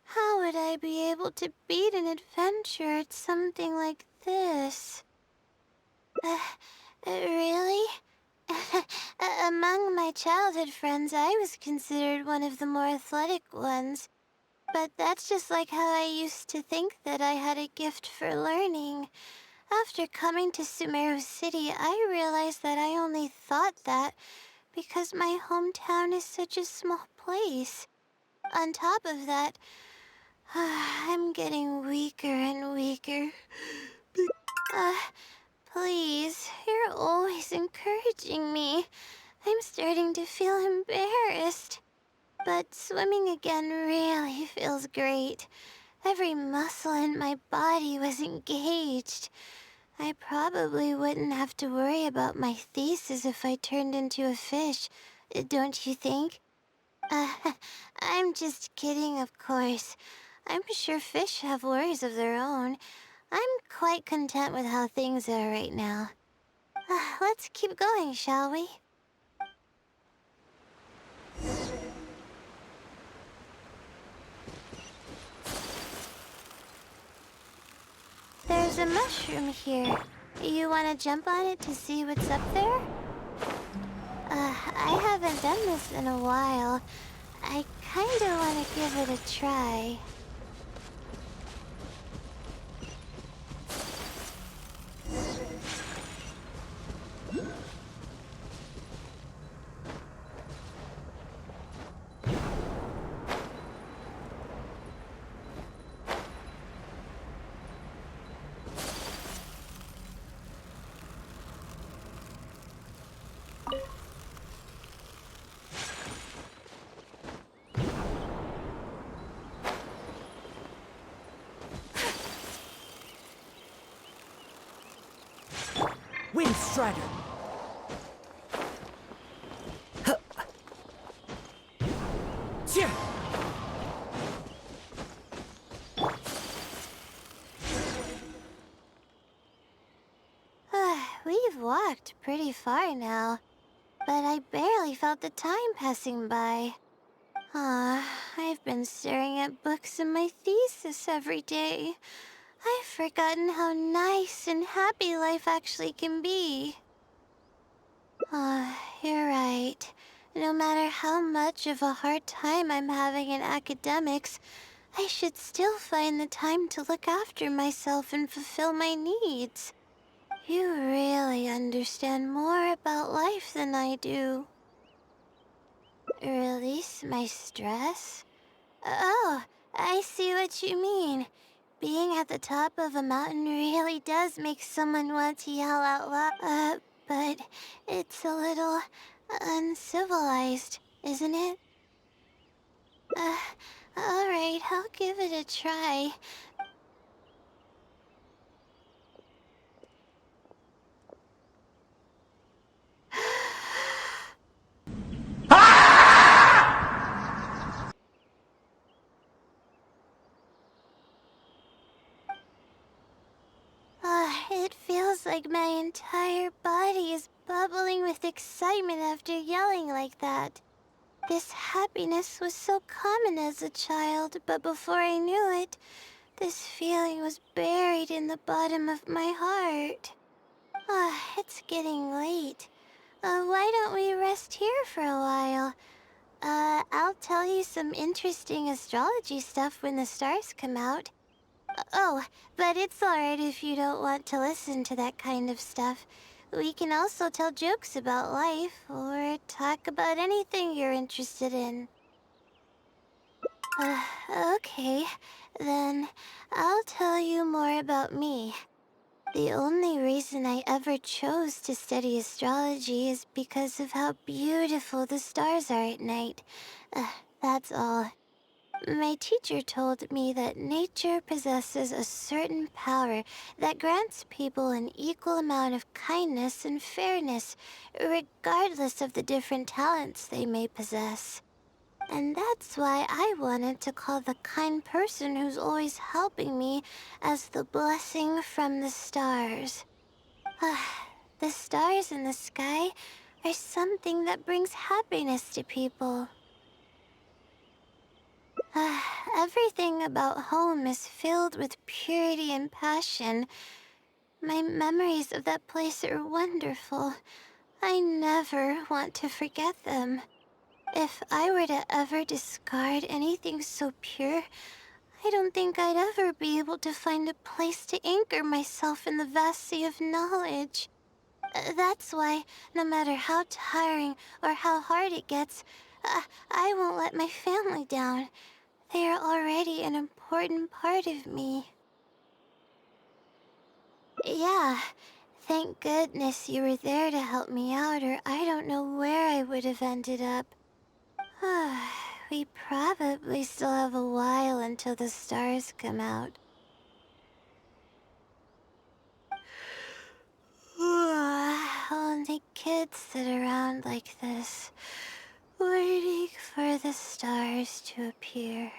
How would I be able to beat an adventure at something like this? Really? Among my childhood friends, I was considered one of the more athletic ones. But that's just like how I used to think that I had a gift for learning. After coming to Sumeru City, I realized that I only thought that because my hometown is such a small place. On top of that, I'm getting weaker and weaker. Please, you're always encouraging me. I'm starting to feel embarrassed. But swimming again really feels great. Every muscle in my body was engaged. I probably wouldn't have to worry about my thesis if I turned into a fish, don't you think? Uh, I'm just kidding, of course. I'm sure fish have worries of their own. I'm quite content with how things are right now. Let's keep going, shall we? There's a mushroom here. You want to jump on it to see what's up there? I haven't done this in a while. I kinda want to give it a try. Wind Strider. Yeah. We've walked pretty far now, but I barely felt the time passing by. I've been staring at books in my thesis every day. I've forgotten how nice and happy life actually can be. You're right. No matter how much of a hard time I'm having in academics, I should still find the time to look after myself and fulfill my needs. You really understand more about life than I do. Release my stress? Oh, I see what you mean. Being at the top of a mountain really does make someone want to yell out loud. But it's a little uncivilized, isn't it? Alright, I'll give it a try. It feels like my entire body is bubbling with excitement after yelling like that. This happiness was so common as a child, but before I knew it, this feeling was buried in the bottom of my heart. It's getting late. Why don't we rest here for a while? I'll tell you some interesting astrology stuff when the stars come out. Oh, but it's alright if you don't want to listen to that kind of stuff. We can also tell jokes about life, or talk about anything you're interested in. Okay, then I'll tell you more about me. The only reason I ever chose to study astrology is because of how beautiful the stars are at night. That's all. My teacher told me that nature possesses a certain power that grants people an equal amount of kindness and fairness, regardless of the different talents they may possess. And that's why I wanted to call the kind person who's always helping me as the blessing from the stars. The stars in the sky are something that brings happiness to people. Everything about home is filled with purity and passion. My memories of that place are wonderful. I never want to forget them. If I were to ever discard anything so pure, I don't think I'd ever be able to find a place to anchor myself in the vast sea of knowledge. That's why, no matter how tiring or how hard it gets, I won't let my family down. They are already an important part of me. Yeah, thank goodness you were there to help me out, or I don't know where I would have ended up. we probably still have a while until the stars come out. Only kids sit around like this, waiting for the stars to appear.